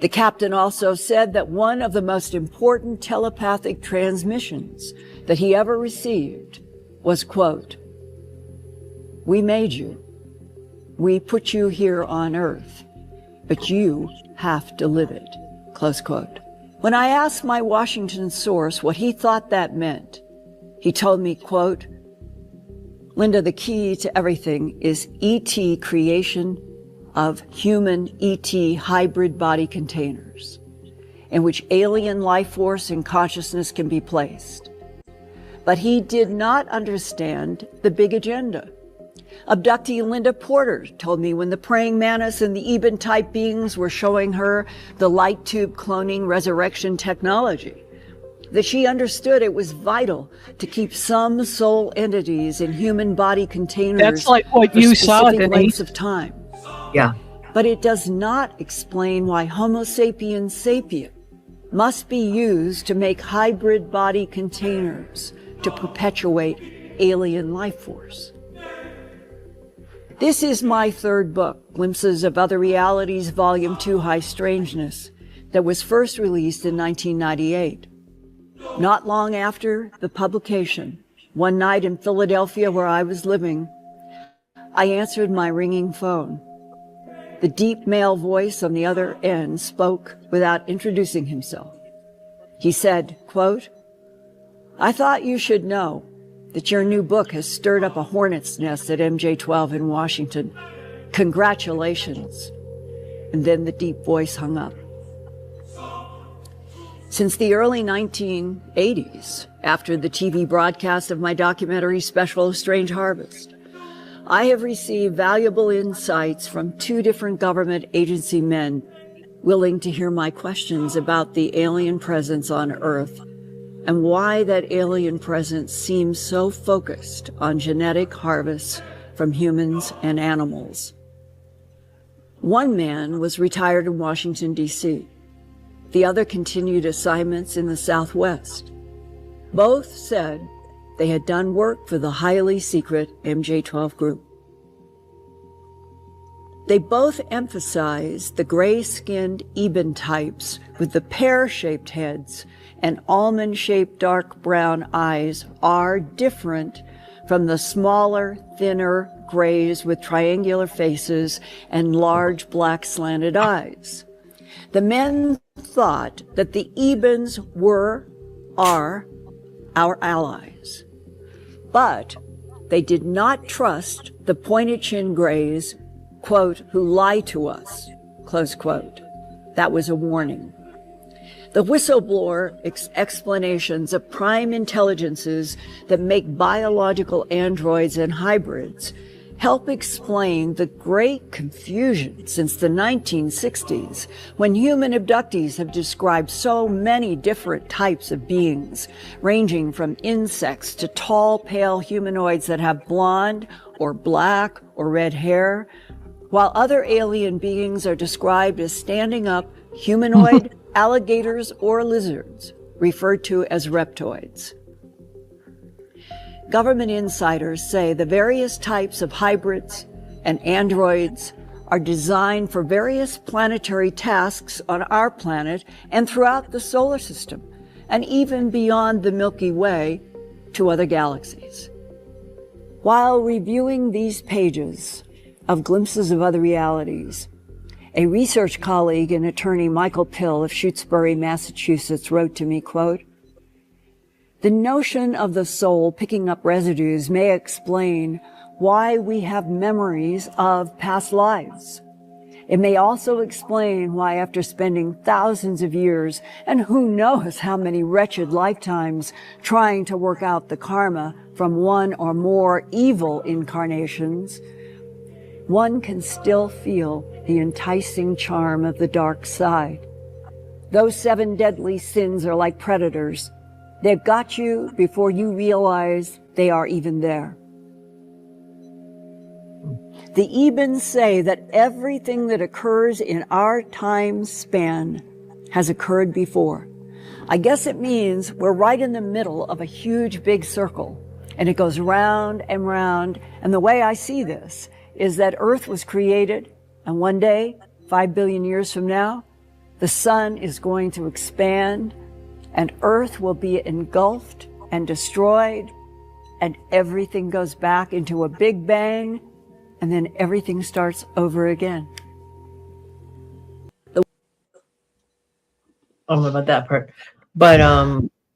The captain also said that one of the most important telepathic transmissions that he ever received was, quote, "We made you. We put you here on Earth, but you have to live it," close quote. When I asked my Washington source what he thought that meant, he told me, quote, "Linda, the key to everything is ET creation of human ET hybrid body containers in which alien life force and consciousness can be placed." But he did not understand the big agenda. Abductee Linda Porter told me when the praying mantis and the Eben-type beings were showing her the light tube cloning resurrection technology, that she understood it was vital to keep some soul entities in human body containers. That's like what for you saw, specific lengths Denise. of time. Yeah. But it does not explain why Homo sapiens sapien must be used to make hybrid body containers to perpetuate alien life force. This is my third book, Glimpses of Other Realities, Volume 2, High Strangeness, that was first released in 1998. Not long after the publication, one night in Philadelphia where I was living, I answered my ringing phone. The deep male voice on the other end spoke without introducing himself. He said, quote, "I thought you should know that your new book has stirred up a hornet's nest at MJ-12 in Washington. Congratulations." And then the deep voice hung up. Since the early 1980s, after the TV broadcast of my documentary special, Strange Harvest, I have received valuable insights from 2 different government agency men willing to hear my questions about the alien presence on Earth and why that alien presence seems so focused on genetic harvests from humans and animals. One man was retired in Washington, D.C. The other continued assignments in the Southwest. Both said they had done work for the highly secret MJ-12 group. They both emphasized the gray-skinned Eben types with the pear-shaped heads and almond-shaped dark brown eyes are different from the smaller, thinner grays with triangular faces and large black slanted eyes. The men thought that the Ebens are our allies, but they did not trust the pointed chin grays, quote, who lie to us, close quote. That was a warning. The whistleblower explanations of prime intelligences that make biological androids and hybrids help explain the great confusion since the 1960s, when human abductees have described so many different types of beings, ranging from insects to tall, pale humanoids that have blonde or black or red hair, while other alien beings are described as standing up humanoid alligators or lizards, referred to as reptoids. Government insiders say the various types of hybrids and androids are designed for various planetary tasks on our planet and throughout the solar system, and even beyond the Milky Way to other galaxies. While reviewing these pages of Glimpses of Other Realities, a research colleague and attorney, Michael Pill of Shutesbury, Massachusetts, wrote to me, quote, "The notion of the soul picking up residues may explain why we have memories of past lives. It may also explain why, after spending thousands of years and who knows how many wretched lifetimes trying to work out the karma from one or more evil incarnations, one can still feel the enticing charm of the dark side. Those 7 deadly sins are like predators. They've got you before you realize they are even there." The Ebens say that everything that occurs in our time span has occurred before. I guess it means we're right in the middle of a huge big circle, and it goes round and round. And the way I see this is that Earth was created, and one day, 5 billion years from now, the sun is going to expand, and Earth will be engulfed and destroyed, and everything goes back into a big bang, and then everything starts over again. I don't know about that part, but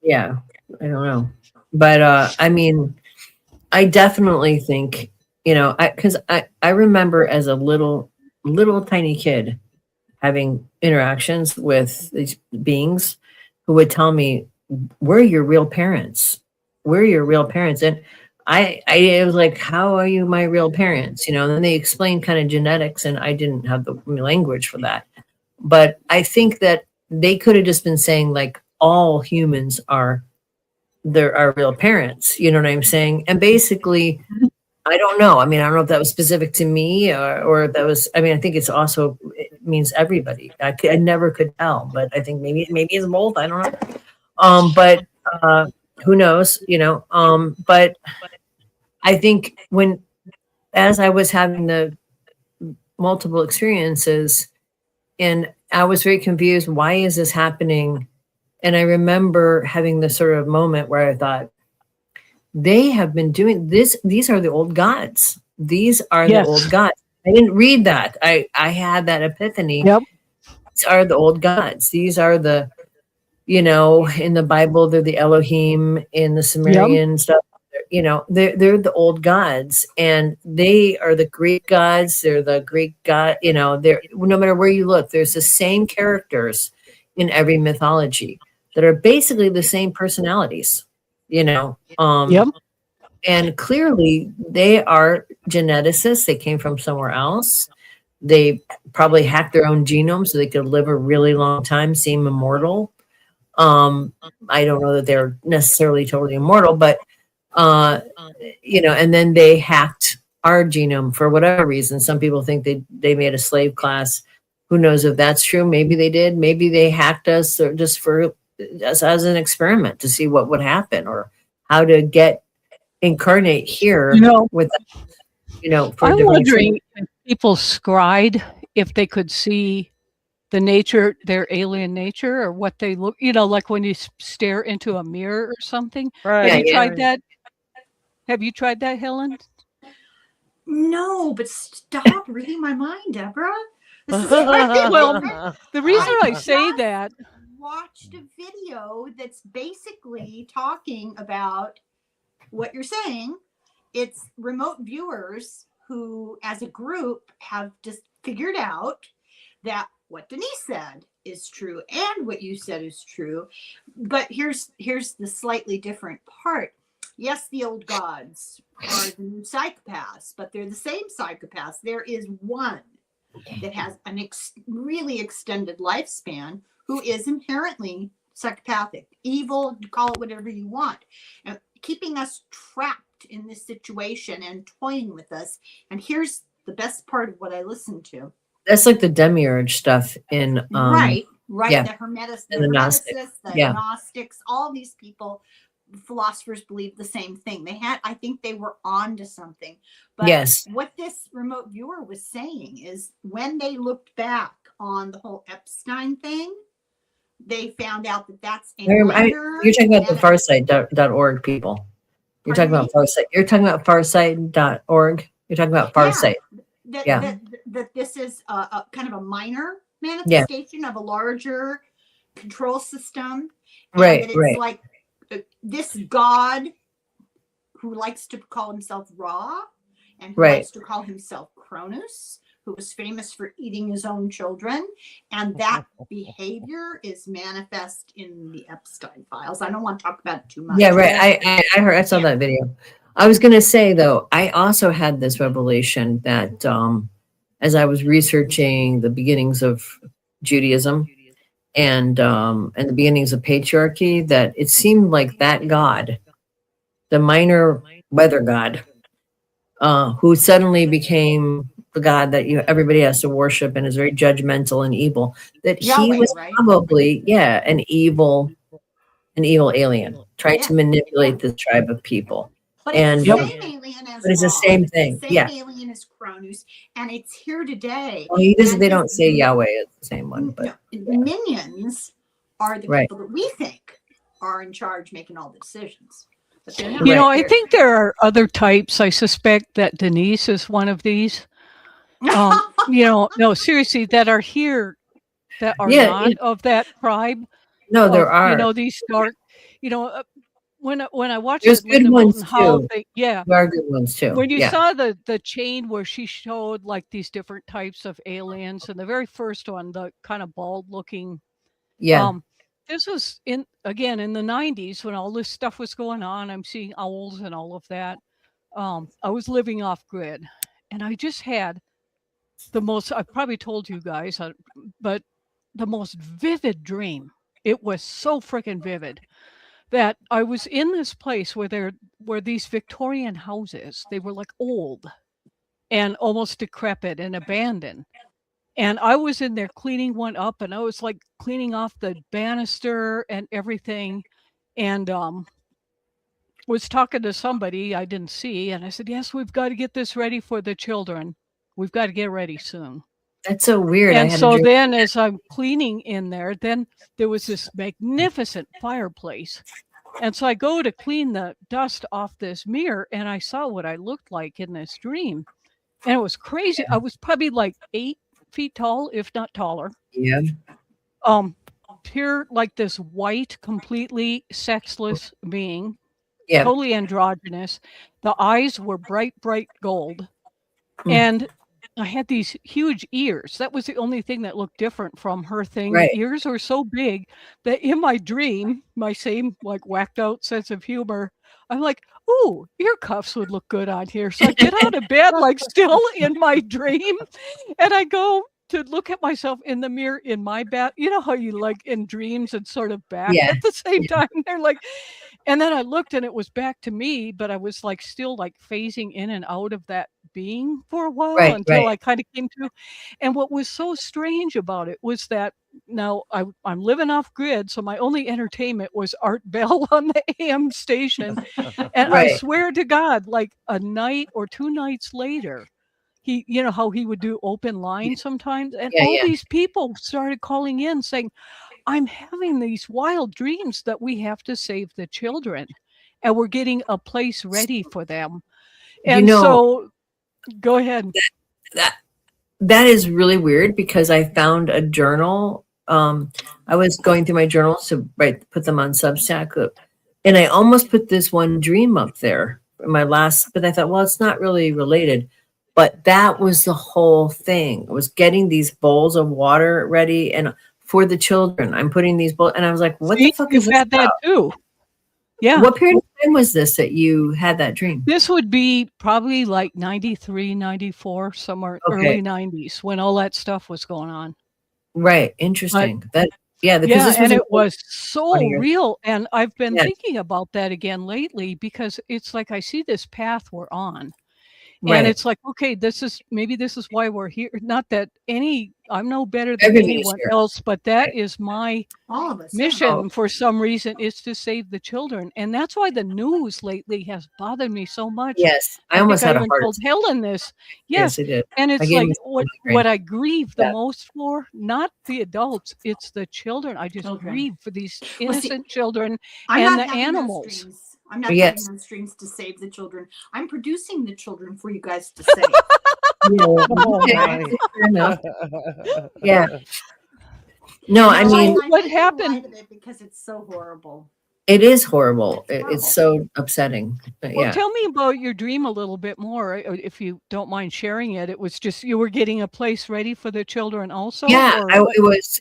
yeah, I don't know. But I mean, I definitely think, you know, because I remember as a little tiny kid having interactions with these beings who would tell me, "We're your real parents. We're your real parents." And I was like, "How are you my real parents?" You know, and then they explained kind of genetics, and I didn't have the language for that. But I think that they could have just been saying, like, all humans are our real parents. You know what I'm saying? And basically, I don't know. I mean, I don't know if that was specific to me or if that was, I mean, I think it means everybody. I never could tell, but I think maybe it's both. I don't know. But who knows, you know? But I think as I was having the multiple experiences, and I was very confused, why is this happening? And I remember having this sort of moment where I thought, they have been doing this. These are the old gods. These are the old gods. I didn't read that. I had that epiphany. Yep. These are the old gods. These are the, you know, in the Bible, they're the Elohim. In the Sumerian stuff, you know, they're the old gods, and they are the Greek gods. They're the Greek god. You know, they're, no matter where you look, there's the same characters in every mythology that are basically the same personalities. You know, and clearly they are geneticists. They came from somewhere else. They probably hacked their own genome so they could live a really long time, seem immortal. I don't know that they're necessarily totally immortal, but you know, and then they hacked our genome for whatever reason. Some people think they made a slave class. Who knows if that's true? Maybe they did. Maybe they hacked us or just for as an experiment to see what would happen or how to get incarnate here with, for I'm different wondering if people scried if they could see the nature, their alien nature, or what they look, like when you stare into a mirror or something. Right. Have you tried that? Have you tried that, Helen? No, but stop reading my mind, Deborah. This is Well, the reason I say that, watched a video that's basically talking about what you're saying. It's remote viewers who, as a group, have just figured out that what Denise said is true and what you said is true. But here's the slightly different part. Yes, the old gods are the new psychopaths, but they're the same psychopaths. There is one that has an really extended lifespan who is inherently psychopathic, evil, call it whatever you want, and keeping us trapped in this situation and toying with us. And here's the best part of what I listened to. That's like the demiurge stuff in right. Yeah. The Hermeticists, the Gnostics, all these people, philosophers believe the same thing. I think they were on to something. But yes. What this remote viewer was saying is when they looked back on the whole Epstein thing, they found out that that's a you're talking about the farsight.org people. You're talking about Farsight. You're talking about farsight.org. You're talking about Farsight. That this is a kind of a minor manifestation of a larger control system. Right. That it's like this God who likes to call himself Ra and who likes to call himself Cronus, who was famous for eating his own children. And that behavior is manifest in the Epstein files. I don't want to talk about it too much. Yeah, right. I saw that video. I was going to say, though, I also had this revelation that as I was researching the beginnings of Judaism and the beginnings of patriarchy, that it seemed like that God, the minor weather god, who suddenly became the God that everybody has to worship and is very judgmental and evil, that Yahweh, he was probably an evil alien trying to manipulate this tribe of people. But it's the same alien as it's the same thing. Same alien as Cronus, and it's here today. Well, they don't say Yahweh is the same one, but minions are the people that we think are in charge making all the decisions. But they're not. I think there are other types. I suspect that Denise is one of these. No, seriously, that are here, that are not of that tribe. No, there are. These dark. When I watched there's good ones too. There are good ones too. When you saw the chain where she showed like these different types of aliens, and the very first one, the kind of bald looking, this was in the 90s when all this stuff was going on. I'm seeing owls and all of that. I was living off grid, and I just had the most. I probably told you guys, but the most vivid dream. It was so freaking vivid. That I was in this place where there were these Victorian houses. They were like old and almost decrepit and abandoned. And I was in there cleaning one up, and I was like cleaning off the banister and everything. And was talking to somebody I didn't see. And I said, yes, we've got to get this ready for the children. We've got to get ready soon. That's so weird. And so then as I'm cleaning in there, then there was this magnificent fireplace. And so I go to clean the dust off this mirror, and I saw what I looked like in this dream. And it was crazy. I was probably like 8 feet tall, if not taller. Yeah. Pure, like this white, completely sexless being. Yeah. Totally androgynous. The eyes were bright, bright gold. And I had these huge ears. That was the only thing that looked different from her thing. Right. The ears were so big that in my dream, my same like whacked out sense of humor, I'm like, ooh, ear cuffs would look good on here. So I get out of bed, like still in my dream, and I go to look at myself in the mirror in my bed. You know how you like in dreams and sort of back at the same time? They're like, and then I looked and it was back to me, but I was like still like phasing in and out of that being for a while Right, until right. I kind of came to. And what was so strange about it was that now I'm living off grid, so my only entertainment was Art Bell on the AM station. And I Right. swear to God, like a night or 2 nights later, he, you know how he would do open line sometimes, and Yeah, all yeah. these people started calling in saying, I'm having these wild dreams that we have to save the children and we're getting a place ready for them. You And know, so go ahead. that is really weird because I found a journal. I was going through my journals to put them on Substack, and I almost put this one dream up there in my last, but I thought, well, it's not really related. But that was the whole thing. I was getting these bowls of water ready and for the children. I'm putting these bowls, and I was like, what the See, fuck is you've this had that about? too. Yeah. What period of time was this that you had that dream? This would be probably like 93, 94, somewhere Okay. early 90s when all that stuff was going on. Right. Interesting. Because Yeah, this was and in it was 20 so years. real. And I've been Yeah. thinking about that again lately because it's like I see this path we're on. And Right. it's like, okay, maybe this is why we're here. Not that I'm no better than Everything is anyone here. else, but that Right. is my All of us. yeah. mission for some reason, is to save the children. And that's why the news lately has bothered me so much. Yes. I I think almost I had a even heart told attack. Helen this. Yes, Yes. I did. And I it's gave like myself a what migraine. I grieve the Yeah. most for, not the adults, it's the children. I just Children. grieve for these Well, see, innocent children I'm and not the having animals. those dreams. I'm not Yes. having those dreams to save the children. I'm producing the children for you guys to save. Yeah. Oh Okay. my. Fair enough. Yeah. No, I So mean, I'm what making light happened? of it because it's so horrible. it is horrible. It's Horrible. so upsetting. But Well, yeah. tell me about your dream a little bit more, if you don't mind sharing it. It was just you were getting a place ready for the children also? Yeah, Or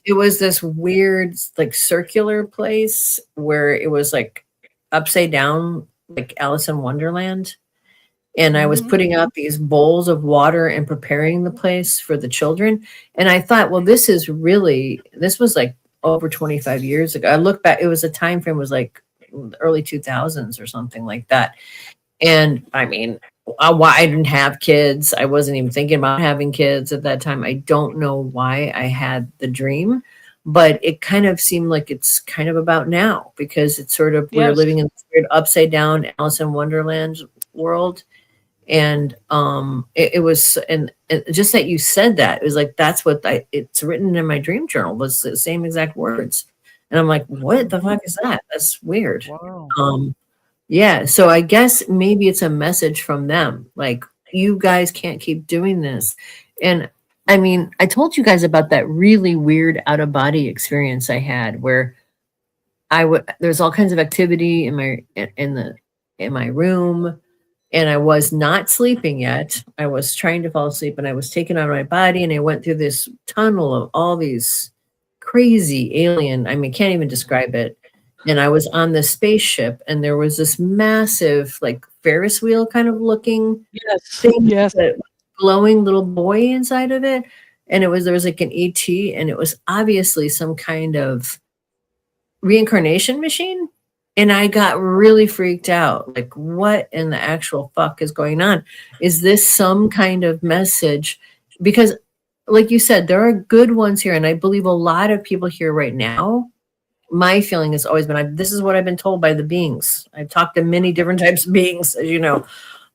it was this weird like circular place where it was like upside down, like Alice in Wonderland. And I was Mhm. putting out these bowls of water and preparing the place for the children. And I thought, well, this was like over 25 years ago. I look back, it was a time frame was like early 2000s or something like that. And I mean, I didn't have kids. I wasn't even thinking about having kids at that time. I don't know why I had the dream, but it kind of seemed like it's kind of about now because it's sort of, we're Yes. living in this weird upside down Alice in Wonderland world. And it was, and just that you said that, it was like, that's what it's written in my dream journal, was the same exact words. And I'm like, what the fuck is that? That's weird. Wow. Yeah, so I guess maybe it's a message from them, like, you guys can't keep doing this. And I mean, I told you guys about that really weird out of body experience I had where there's all kinds of activity in my room, and I was not sleeping yet. I was trying to fall asleep, and I was taken out of my body, and I went through this tunnel of all these crazy alien, I mean, can't even describe it. And I was on this spaceship, and there was this massive, like Ferris wheel kind of looking thing, Yes. that glowing little boy inside of it. And there was like an ET, and it was obviously some kind of reincarnation machine. And I got really freaked out. Like, what in the actual fuck is going on? Is this some kind of message? Because, like you said, there are good ones here. And I believe a lot of people here right now, my feeling has always been, this is what I've been told by the beings. I've talked to many different types of beings, as you know.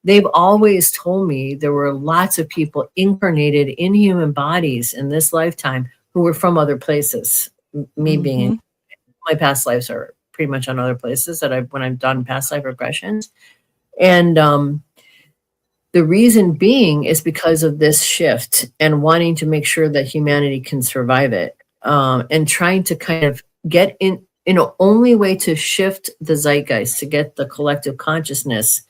They've always told me there were lots of people incarnated in human bodies in this lifetime who were from other places. Me being in my past lives are pretty much on other places when I've done past life regressions. And the reason being is because of this shift and wanting to make sure that humanity can survive it, and trying to kind of get in, only way to shift the zeitgeist, to get the collective consciousness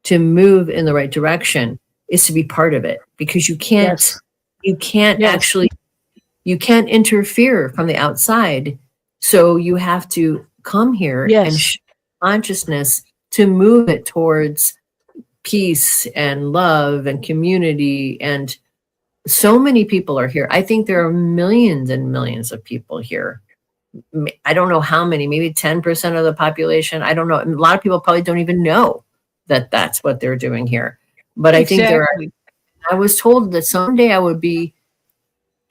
to move in the right direction, is to be part of it, because you can't actually, you can't interfere from the outside. So you have to come here and shift consciousness to move it towards peace and love and community. And so many people are here. I think there are millions and millions of people here. I don't know how many, maybe 10% of the population. I don't know. A lot of people probably don't even know that that's what they're doing here. But I think there are I was told that someday I would be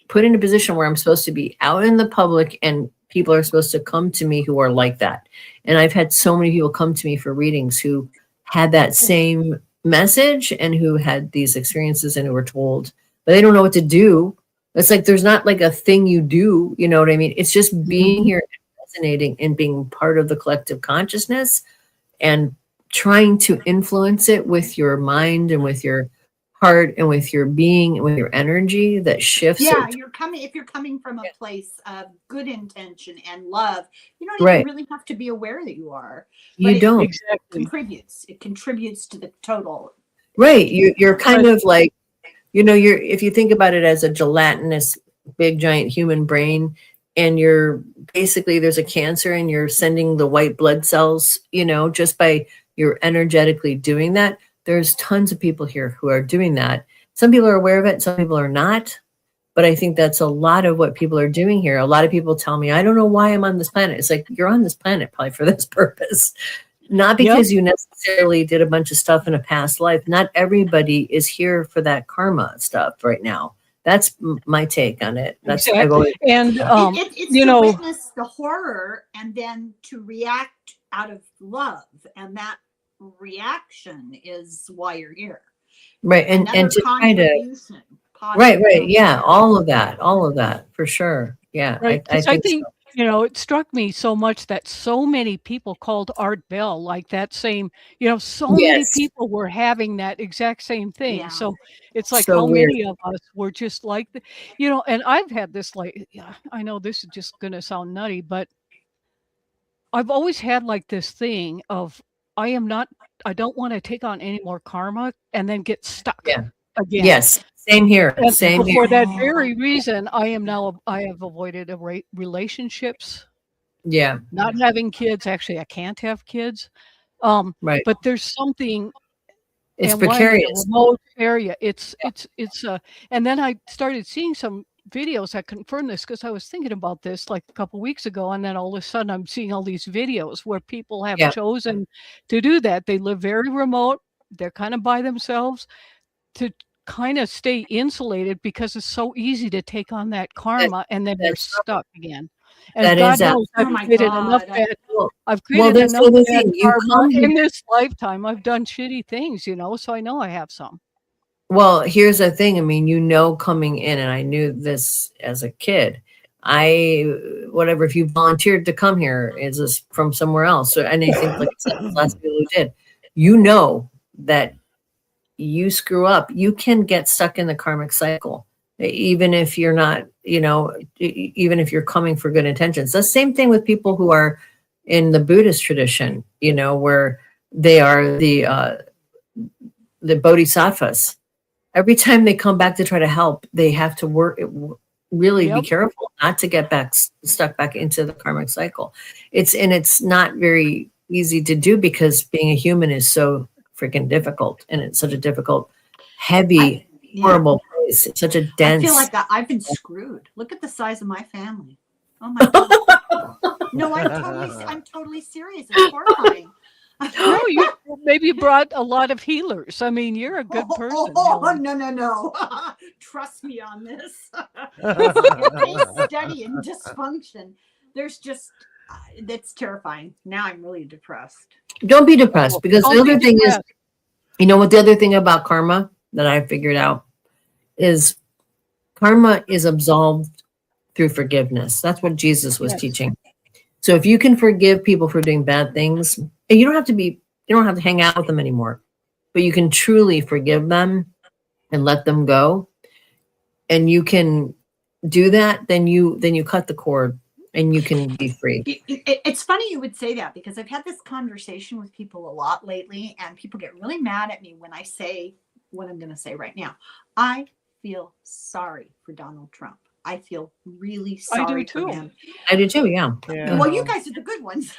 put in a position where I'm supposed to be out in the public and people are supposed to come to me who are like that. And I've had so many people come to me for readings who had that same message and who had these experiences and who were told, but they don't know what to do. It's like there's not like a thing you do, you know what I mean? It's just being here and resonating and being part of the collective consciousness and trying to influence it with your mind and with your heart and with your being and with your energy that shifts Yeah, it. if you're coming from a place of good intention and love, you don't Right. even really have to be aware that you are. You don't. Exactly. It contributes to the total. Right. You're kind of like, if you think about it as a gelatinous, big, giant human brain, and you're basically, there's a cancer and you're sending the white blood cells, just by you're energetically doing that. There's tons of people here who are doing that. Some people are aware of it, some people are not. But I think that's a lot of what people are doing here. A lot of people tell me, I don't know why I'm on this planet. It's like, you're on this planet probably for this purpose. Not because you necessarily did a bunch of stuff in a past life. Not everybody is here for that karma stuff right now. That's my take on it. That's exactly. I've always, And it's to witness the horror and then to react out of love. And that reaction is why you're here. Right. And to try to, right. Yeah. All of that for sure. Yeah. Right. I think so. It struck me so much that so many people called Art Bell like that same, so many people were having that exact same thing. Yeah. So it's like So how weird. many of us were just like, and I've had this I know this is just going to sound nutty, but I've always had like this thing of I don't want to take on any more karma and then get stuck again. Yes. Same here. And Same here. for that very reason, I have avoided relationships. Yeah. Not having kids. Actually, I can't have kids. Right. But there's something. It's and when I'm in a precarious. remote area. And then I started seeing some videos that confirm this because I was thinking about this like a couple weeks ago, and then all of a sudden I'm seeing all these videos where people have chosen to do that. They live very remote. They're kind of by themselves to kind of stay insulated because it's so easy to take on that karma and then you're stuck again. And God knows I've created enough bad karma in this lifetime. I've done shitty things, so I know I have some. Well, here's the thing. I mean, coming in, and I knew this as a kid. If you volunteered to come here, is this from somewhere else or anything like that? Last people who did, that you screw up, you can get stuck in the karmic cycle, even if you're not, even if you're coming for good intentions. The same thing with people who are in the Buddhist tradition, where they are the bodhisattvas. Every time they come back to try to help, they have to really be careful not to get stuck back into the karmic cycle. It's not very easy to do because being a human is so freaking difficult, and it's such a difficult, heavy, horrible place. It's such a dense. I feel like I've been screwed. Look at the size of my family. Oh my God! No, I'm totally serious. It's horrifying. No, you maybe brought a lot of healers. I mean, you're a good person. No. Trust me on this. Case study in dysfunction. There's just that's terrifying. Now I'm really depressed. Don't be depressed, because the other thing is, what the other thing about karma that I figured out is karma is absolved through forgiveness. That's what Jesus was teaching. So if you can forgive people for doing bad things, and you don't have to hang out with them anymore, but you can truly forgive them and let them go, and you can do that, then you cut the cord and you can be free. It's funny you would say that, because I've had this conversation with people a lot lately, and people get really mad at me when I say what I'm going to say right now. I feel sorry for Donald Trump. I feel really sorry for him. I do too, yeah. Well, you guys are the good ones.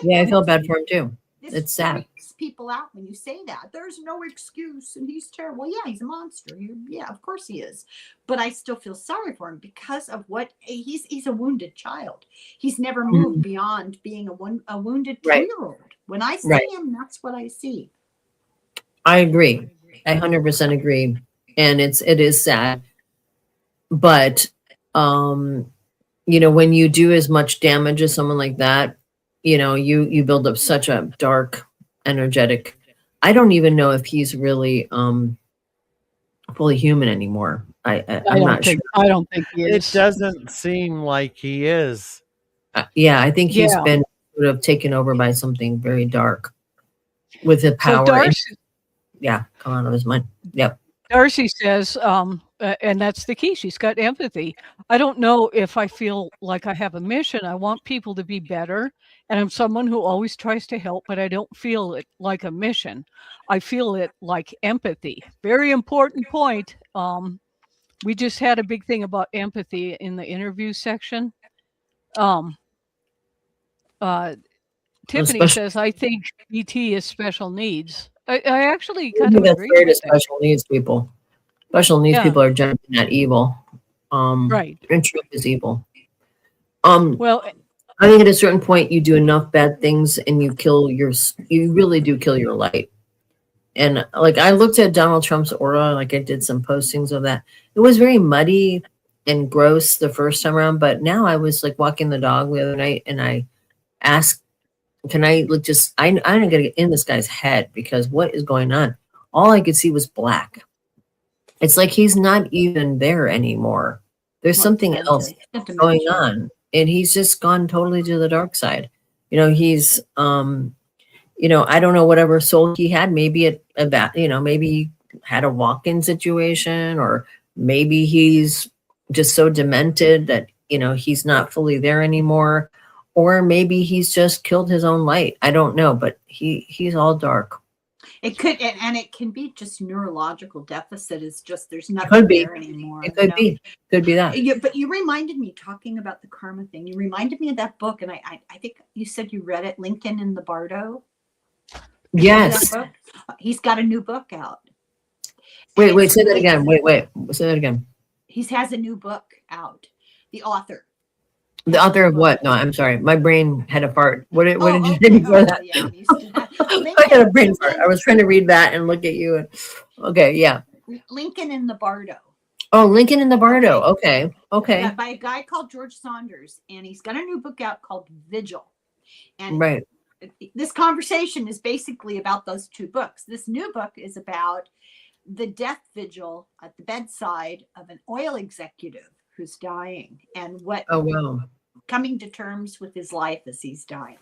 Yeah, I feel bad for him too. It's sad. Freaks people out when you say that. There's no excuse, and he's terrible. Yeah, he's a monster. Yeah, of course he is. But I still feel sorry for him because of what he's a wounded child. He's never moved beyond being a wounded 2-year-old. When I see him, that's what I see. I agree. I 100% agree. and it is sad. But you know, when you do as much damage as someone like that, you know, you build up such a dark, energetic. I don't even know if he's really fully human anymore. I'm not sure. I don't think he It is. doesn't seem like he is. Yeah, I think he's Yeah. been sort of taken over by something very dark with the So power. Darcy, Come out of his mind. Yep. Darcy says, and that's the key. She's got empathy. I don't know if I feel like I have a mission. I want people to be better. And I'm someone who always tries to help, but I don't feel it like a mission. I feel it like empathy. Very important point. We just had a big thing about empathy in the interview section. Tiffany says, I think ET is special needs. I actually kind of that's agree fair to with that. special needs people. Special needs Yeah. people are generally not evil. Right. And truth is evil. Well, I think at a certain point you do enough bad things and you really do kill your light. And like I looked at Donald Trump's aura, like I did some postings of that. It was very muddy and gross the first time around, but now I was like walking the dog the other night and I asked, can I look just, I'm gonna get in this guy's head because what is going on? All I could see was black. It's like he's not even there anymore. There's something else going on. And he's just gone totally to the dark side. You know, he's you know, I don't know whatever soul he had. Maybe maybe he had a walk-in situation, or maybe he's just so demented that, you know, he's not fully there anymore. Or maybe he's just killed his own light. I don't know, but he's all dark. It could, and it can be just neurological deficit. Is just there's nothing there anymore. It could be that. But you reminded me, talking about the karma thing. You reminded me of that book, and I think you said you read it, Lincoln in the Bardo. Yes. He's got a new book out. Wait, say that again. Wait, say that again. He has a new book out. The author. The author of what? No, I'm sorry. My brain had a fart. What did you say before that? Yeah, I had a brain fart. I was trying to read that and look at you. Okay, yeah. Lincoln in the Bardo. Oh, Lincoln in the Bardo. Okay. Yeah, by a guy called George Saunders, and he's got a new book out called Vigil. And right. This conversation is basically about those two books. This new book is about the death vigil at the bedside of an oil executive who's dying, and what coming to terms with his life as he's dying.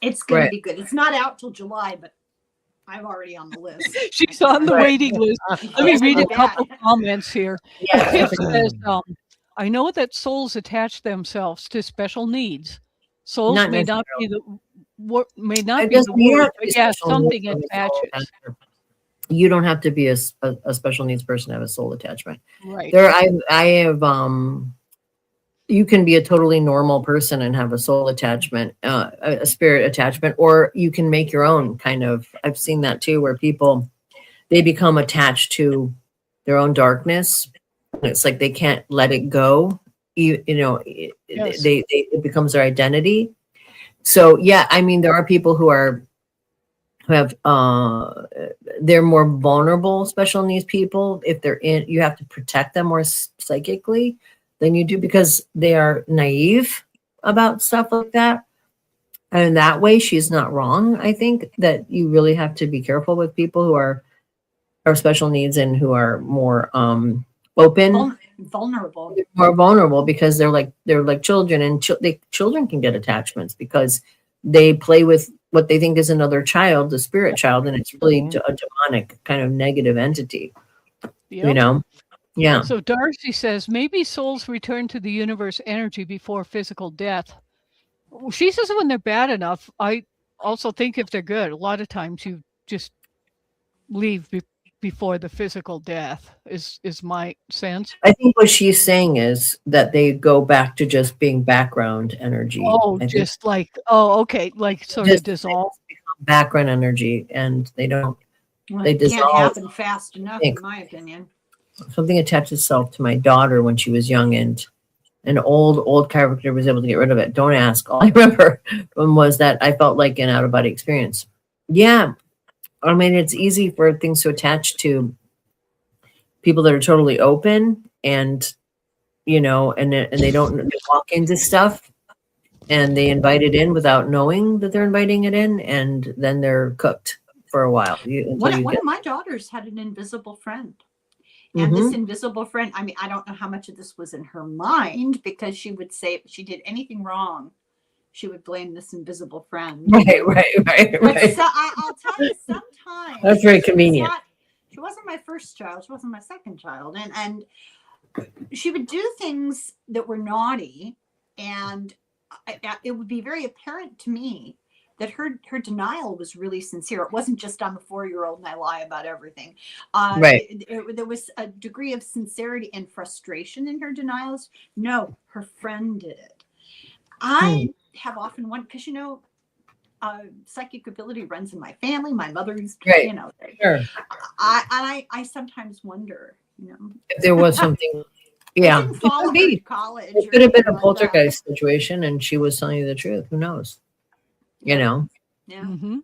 It's going to be good. It's not out till July, but I'm already on the list. She's on the waiting list. Let me read a couple comments here. Tiff says, I know that souls attach themselves to special needs. Souls may not be the word, but yeah, something attaches. You don't have to be a special needs person to have a soul attachment. Right. I have you can be a totally normal person and have a soul attachment, a spirit attachment, or you can make your own kind of. I've seen that too, where people, they become attached to their own darkness. It's like they can't let it go. It becomes their identity. So yeah, I mean, there are people who have they're more vulnerable special needs people. If they're you have to protect them more psychically than you do, because they are naive about stuff like that. And that way she's not wrong. I think that you really have to be careful with people who are special needs and who are more open, more vulnerable, because they're like children, and children can get attachments because they play with what they think is another child, the spirit child, and it's really a demonic kind of negative entity. You know? Yeah. So Darcy says, maybe souls return to the universe energy before physical death. She says when they're bad enough. I also think if they're good, a lot of times you just leave before the physical death is my sense. I think what she's saying is that they go back to just being background energy. Oh, just like, okay. Like sort of dissolve. Background energy, and they don't, they dissolve. Can't happen fast enough, in my opinion. Something attached itself to my daughter when she was young, and an old chiropractor was able to get rid of it. Don't ask. All I remember was that I felt like an out-of-body experience. Yeah. I mean, it's easy for things to attach to people that are totally open and, you know, and they walk into stuff and they invite it in without knowing that they're inviting it in, and then they're cooked for a while. One of my daughters had an invisible friend. And this invisible friend, I mean, I don't know how much of this was in her mind, because she would say if she did anything wrong, she would blame this invisible friend. Right. But so, I'll tell you, sometimes That's very convenient. She wasn't my first child. She wasn't my second child. And she would do things that were naughty. And it would be very apparent to me that her denial was really sincere. It wasn't just, I'm a 4-year-old and I lie about everything. Right. There was a degree of sincerity and frustration in her denials. No, her friend did it. I have often wondered, because, you know, psychic ability runs in my family. My mother used to, you know. Sure. I sometimes wonder, you know, if there was something. Yeah, it could be. College, it could have been a poltergeist situation, and she was telling you the truth. Who knows? You know. Yeah. Mm-hmm.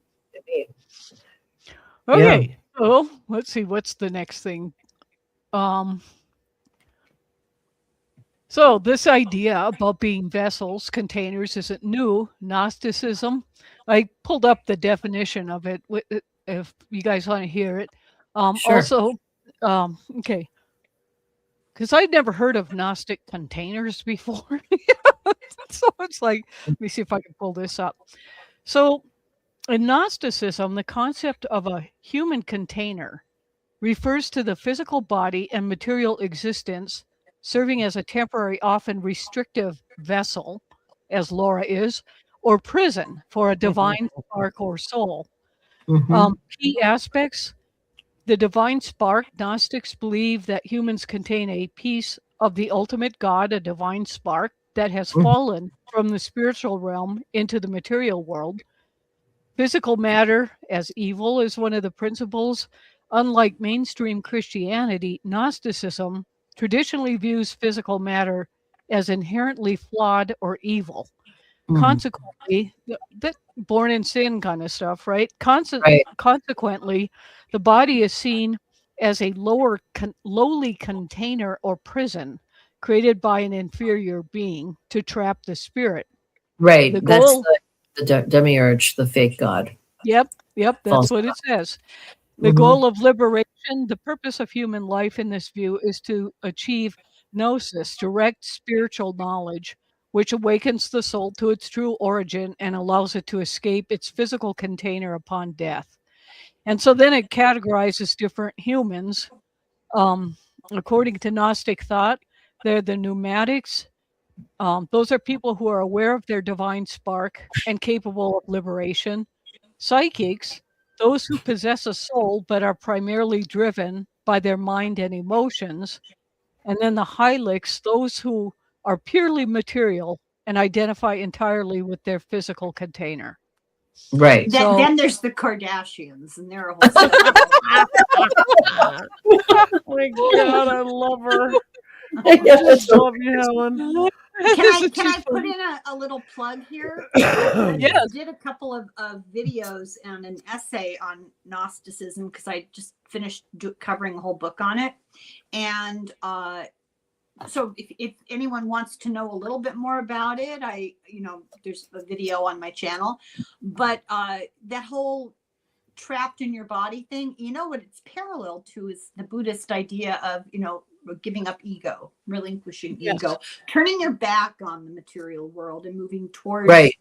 Yeah. Okay. Well, let's see. What's the next thing? So this idea about being vessels, containers, isn't new. Gnosticism. I pulled up the definition of it. If you guys want to hear it. Sure. Also, okay. Because I'd never heard of Gnostic containers before. So it's like, let me see if I can pull this up. So in Gnosticism, the concept of a human container refers to the physical body and material existence serving as a temporary, often restrictive vessel, as Laura is, or prison for a divine spark or soul. Key aspects. The divine spark, Gnostics believe that humans contain a piece of the ultimate God, a divine spark that has fallen from the spiritual realm into the material world. Physical matter as evil is one of the principles. Unlike mainstream Christianity, Gnosticism traditionally views physical matter as inherently flawed or evil. Consequently, that born in sin kind of stuff, right? Consequently, the body is seen as a lowly container or prison created by an inferior being to trap the spirit. Right. The goal, That's the demiurge, the fake god. Yep. That's what it says. The goal of liberation, the purpose of human life in this view is to achieve gnosis, direct spiritual knowledge, which awakens the soul to its true origin and allows it to escape its physical container upon death. And so then it categorizes different humans. According to Gnostic thought, they're the pneumatics. Those are people who are aware of their divine spark and capable of liberation. Psychics, those who possess a soul but are primarily driven by their mind and emotions. And then the Hylics, those who are purely material and identify entirely with their physical container. Right. Then there's the Kardashians, and they're a whole set. Oh my God, I love her. I love you, Helen. Can I put in a little plug here? Yes. I did a couple of videos and an essay on Gnosticism because I just finished covering a whole book on it. And so if anyone wants to know a little bit more about it, there's a video on my channel. But that whole trapped in your body thing, you know what it's parallel to is the Buddhist idea of, giving up ego, relinquishing ego, turning your back on the material world and moving towards right.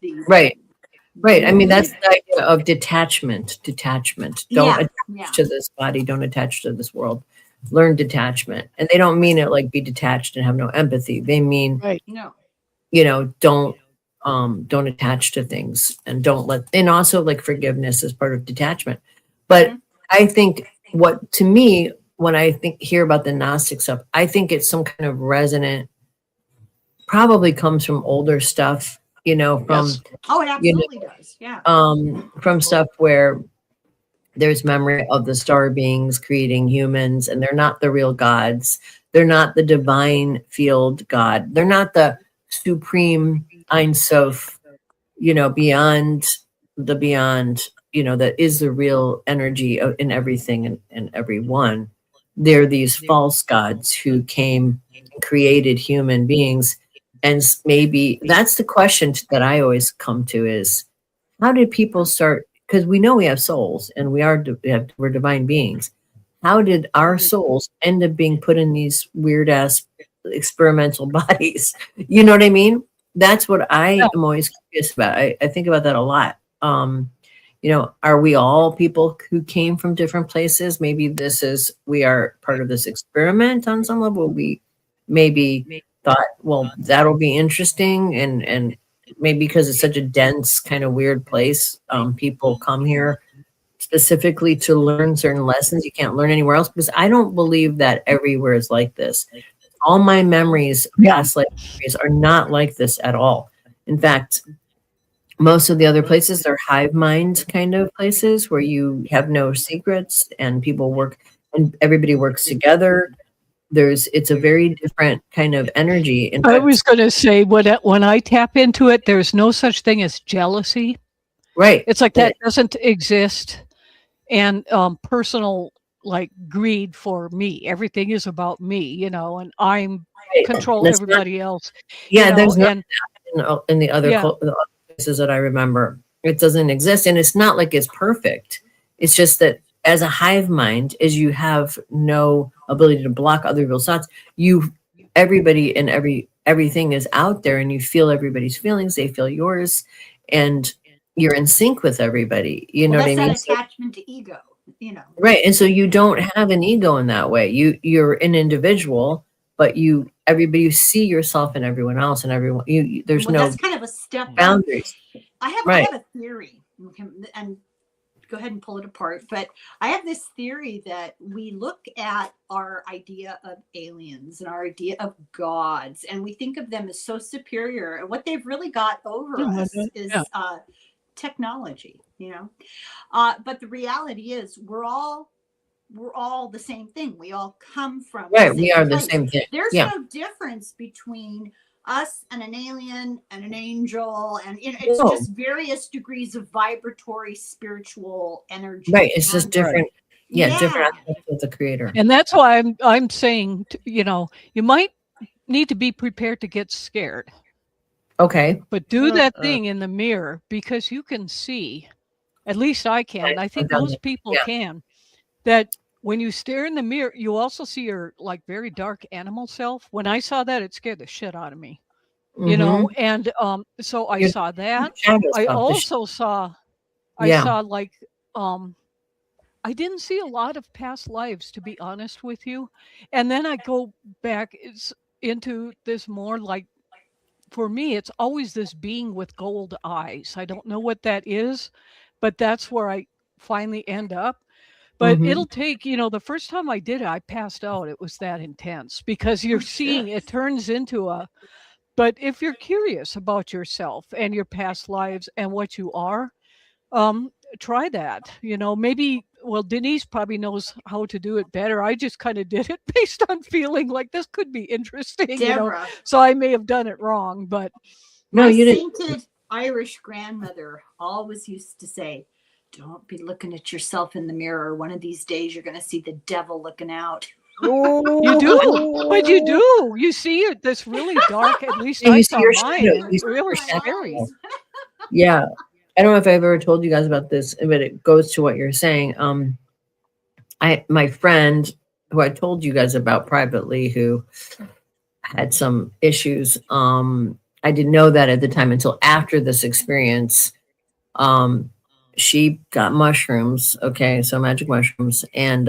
I mean, that's the idea of detachment. Don't attach to this body. Don't attach to this world. Learn detachment. And they don't mean it like be detached and have no empathy. They mean, don't attach to things and and also like forgiveness is part of detachment. But I think when I hear about the Gnostic stuff, I think it's some kind of resonant, probably comes from older stuff, from oh, it absolutely does. Yeah. From stuff where there's memory of the star beings creating humans, and they're not the real gods. They're not the divine field God. They're not the supreme Ein Sof, beyond the beyond, that is the real energy in everything and everyone. they're these false gods who came and created human beings. And maybe that's the question that I always come to is, how did people start? Because we know we have souls and we're divine beings. How did our souls end up being put in these weird ass experimental bodies? You know what I mean? That's what I am always curious about. I think about that a lot. You know, are we all people who came from different places? Maybe we are part of this experiment on some level. We maybe thought, well, that'll be interesting. And maybe because it's such a dense kind of weird place, people come here specifically to learn certain lessons you can't learn anywhere else, because I don't believe that everywhere is like this. All my memories, past life memories, are not like this at all. In fact, most of the other places are hive mind kind of places where you have no secrets and people work and everybody works together. It's a very different kind of energy. In I fact, was going to say, when I tap into it, there's no such thing as jealousy. right. It's like that doesn't exist. And personal, like, greed for me. Everything is about me, you know, and I'm control That's everybody else. Yeah, you know, there's and not in the other Yeah. places that I remember. It doesn't exist, and it's not like it's perfect. It's just that as a hive mind, as you have no ability to block other people's thoughts, everybody and everything is out there, and you feel everybody's feelings. They feel yours, and you're in sync with everybody. You know what I mean? That's that attachment to ego, you know. Right. And so you don't have an ego in that way. You're an individual, but you see yourself in everyone else, and everyone there's no That's kind of a step boundaries. I have a theory, and go ahead and pull it apart, but I have this theory that we look at our idea of aliens and our idea of gods, and we think of them as so superior, and what they've really got over us is technology, you know. But the reality is we're all the same thing. We all come from We are the same thing. There's no difference between us and an alien and an angel, and it's just various degrees of vibratory spiritual energy. Right. It's just different. Yeah, different aspects of the creator. And that's why I'm saying, you know, you might need to be prepared to get scared. Okay. But do that thing in the mirror, because you can see, at least I can. Right. I think most people can, that when you stare in the mirror, you also see your, like, very dark animal self. When I saw that, it scared the shit out of me, you know? And so I saw that. I also saw, like, I didn't see a lot of past lives, to be honest with you. And then I go back into this more like, for me, it's always this being with gold eyes. I don't know what that is, but that's where I finally end up. But it'll take, you know, the first time I did it, I passed out. It was that intense, because you're seeing it turns into but if you're curious about yourself and your past lives and what you are, try that. You know, maybe, well, Denise probably knows how to do it better. I just kind of did it based on feeling like this could be interesting, Deborah. you know, so I may have done it wrong, but. No, you didn't. Sainted Irish grandmother always used to say, don't be looking at yourself in the mirror. One of these days, you're going to see the devil looking out. You do, but you do. You see it. This really dark. At least I saw mine. It's really scary. Yeah, I don't know if I've ever told you guys about this, but it goes to what you're saying. My friend who I told you guys about privately, who had some issues. I didn't know that at the time until after this experience. She got mushrooms. Okay, so magic mushrooms, and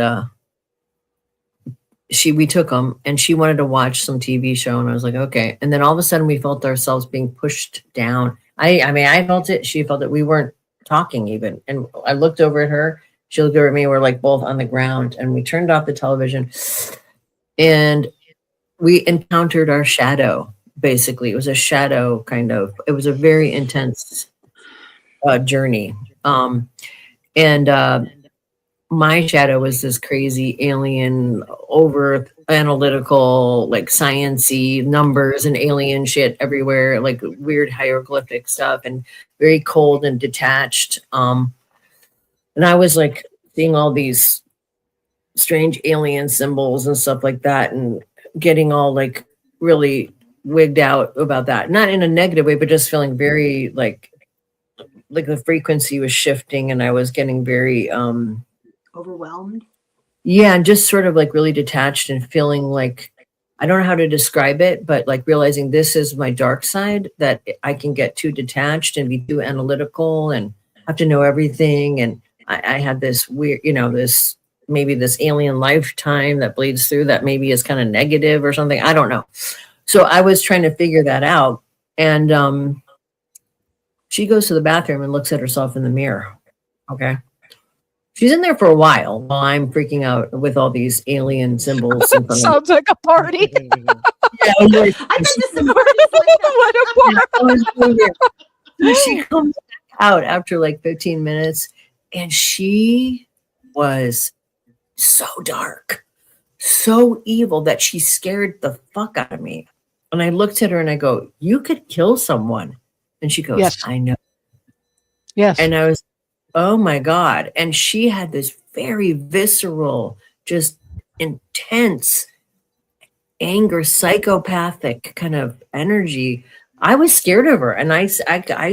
we took them, and she wanted to watch some TV show, and I was like, okay. And then all of a sudden, we felt ourselves being pushed down. I mean, I felt it. She felt it. We weren't talking even. And I looked over at her. She looked over at me. We're like both on the ground, and we turned off the television, and we encountered our shadow. Basically, it was a shadow kind of. It was a very intense journey. My shadow was this crazy alien, over analytical, like science-y numbers and alien shit everywhere, like weird hieroglyphic stuff, and very cold and detached. And I was like seeing all these strange alien symbols and stuff like that, and getting all like really wigged out about that. Not in a negative way, but just feeling very like the frequency was shifting, and I was getting very Overwhelmed. yeah, and just sort of like really detached and feeling like I don't know how to describe it, but like realizing this is my dark side, that I can get too detached and be too analytical and have to know everything. And I had this weird, this maybe this alien lifetime that bleeds through that maybe is kind of negative or something. I don't know. So I was trying to figure that out. And she goes to the bathroom and looks at herself in the mirror. Okay. She's in there for a while I'm freaking out with all these alien symbols. In front of Sounds like a party. yeah, like, I've been to some parties like that. What a party. So she comes out after like 15 minutes, and she was so dark, so evil that she scared the fuck out of me. And I looked at her and I go, "You could kill someone." And she goes, Yes. "I know." Yes. And I was, oh my God. And she had this very visceral, just intense anger, psychopathic kind of energy. I was scared of her, and I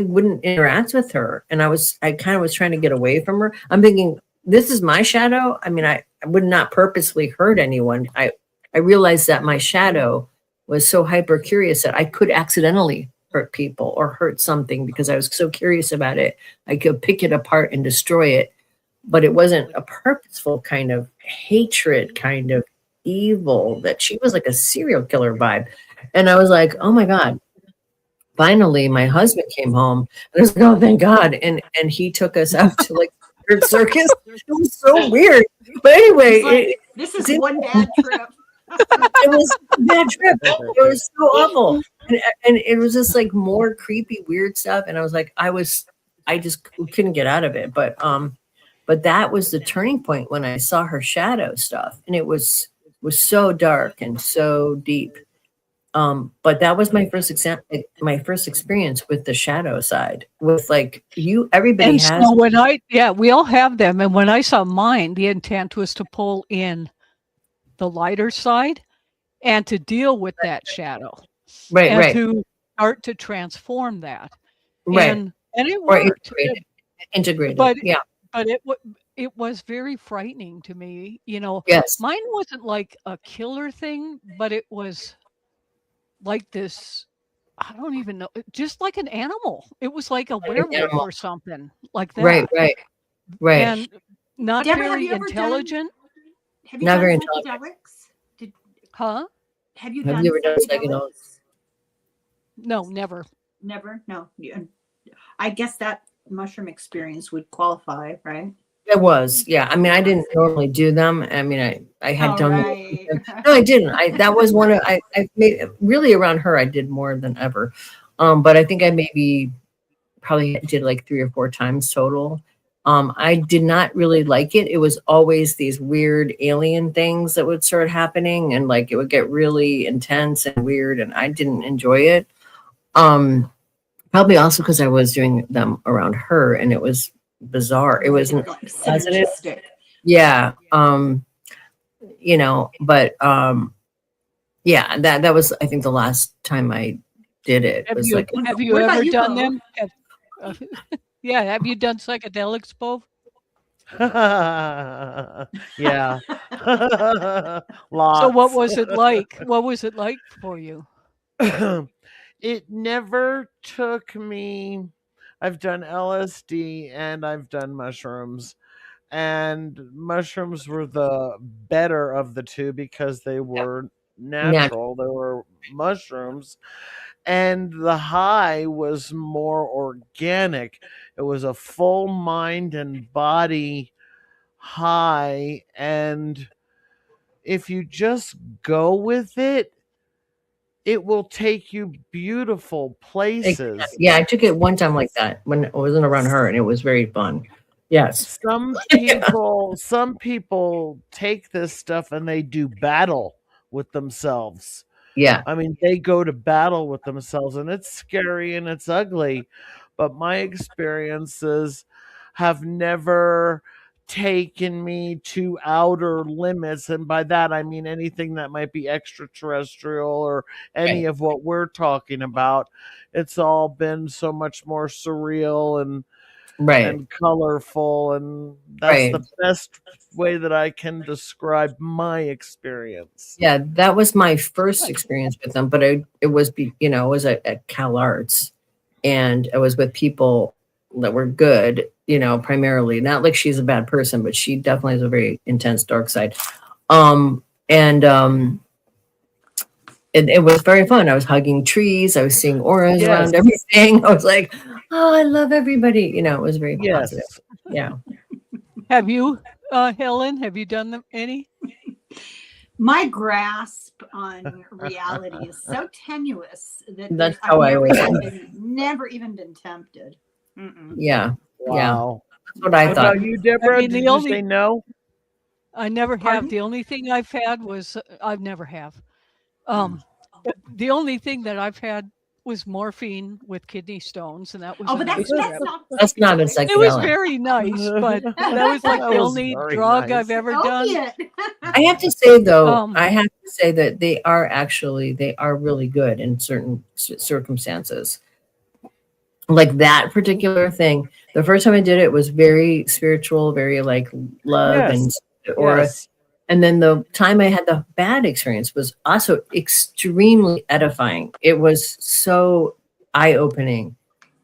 wouldn't interact with her. And I kind of was trying to get away from her. I'm thinking, this is my shadow. I mean, I would not purposely hurt anyone. I realized that my shadow was so hyper curious that I could accidentally hurt people or hurt something because I was so curious about it. I could pick it apart and destroy it, but it wasn't a purposeful kind of hatred, kind of evil, that she was like a serial killer vibe. And I was like, oh my God. Finally, my husband came home and I was like, oh, thank God. And he took us out to like the circus. It was so weird. But anyway, Like, this is one bad trip. it was a bad trip. It was so awful. And it was just like more creepy, weird stuff. And I was like, I just couldn't get out of it. But that was the turning point when I saw her shadow stuff. And it was so dark and so deep. But that was my first experience with the shadow side, with like everybody And has. so we all have them. And when I saw mine, the intent was to pull in the lighter side and to deal with that shadow. Right. To start to transform that. Right. And it worked. Integrated. But yeah. But it was very frightening to me. Yes. Mine wasn't like a killer thing, but it was like this, I don't even know, just like an animal. It was like a werewolf or something like that. Right. And not Deborah, very intelligent. Have you Not done very psychedelics? Huh? Have you ever done psychedelics? No, never. Never? No. I guess that mushroom experience would qualify, right? It was, yeah. I mean, I didn't normally do them. I mean, I had done them. Right. No, I didn't. That was one of I made really around her. I did more than ever, but I think I probably did like 3 or 4 times total. I did not really like it. It was always these weird alien things that would start happening, and like it would get really intense and weird, and I didn't enjoy it. Probably also because I was doing them around her, and it was bizarre. It wasn't positive. Yeah. But yeah, that was, I think, the last time I did it. Have was you, like, have you What about ever you, done Bove? them? Yeah, have you done psychedelics, Bove? Yeah. So Lots. what was it like? What was it like for you? It never took me. I've done LSD and I've done mushrooms. And mushrooms were the better of the two because they were natural. They were mushrooms. And the high was more organic. It was a full mind and body high. And if you just go with it, it will take you beautiful places. Yeah, I took it one time like that when I wasn't around her, and it was very fun. Yes. Some people take this stuff and they do battle with themselves. Yeah. I mean, they go to battle with themselves, and it's scary and it's ugly. But my experiences have never taken me to outer limits, and by that I mean anything that might be extraterrestrial or any Right. of what we're talking about. It's all been so much more surreal Right. and colorful, and that's Right. the best way that I can describe my experience. Yeah, that was my first experience with them, but it was, it was at Cal Arts, and I was with people that were good, primarily. Not like she's a bad person, but she definitely has a very intense dark side. And it was very fun. I was hugging trees. I was seeing auras around everything. I was like, oh, I love everybody. It was very positive. Yeah. Have you, Helen? Have you done them any? My grasp on reality is so tenuous that That's how I always never even been tempted. Mm-mm. Yeah. Wow. Yeah. That's what I What thought. about you, Deborah? I mean, Did the you say no? I never have. Pardon? The only thing I've had was I've never have. The only thing that I've had was morphine with kidney stones, and that was Oh, a but nice that's trip. not That's not a It was psychedelic. very nice, but that was like That the was only very drug nice. I've ever done. opiate. I have to say though, Um, I have to say that they are really good in certain circumstances. Like that particular thing, the first time I did it was very spiritual, very like love and aura. Yes. And then the time I had the bad experience was also extremely edifying. It was so eye-opening.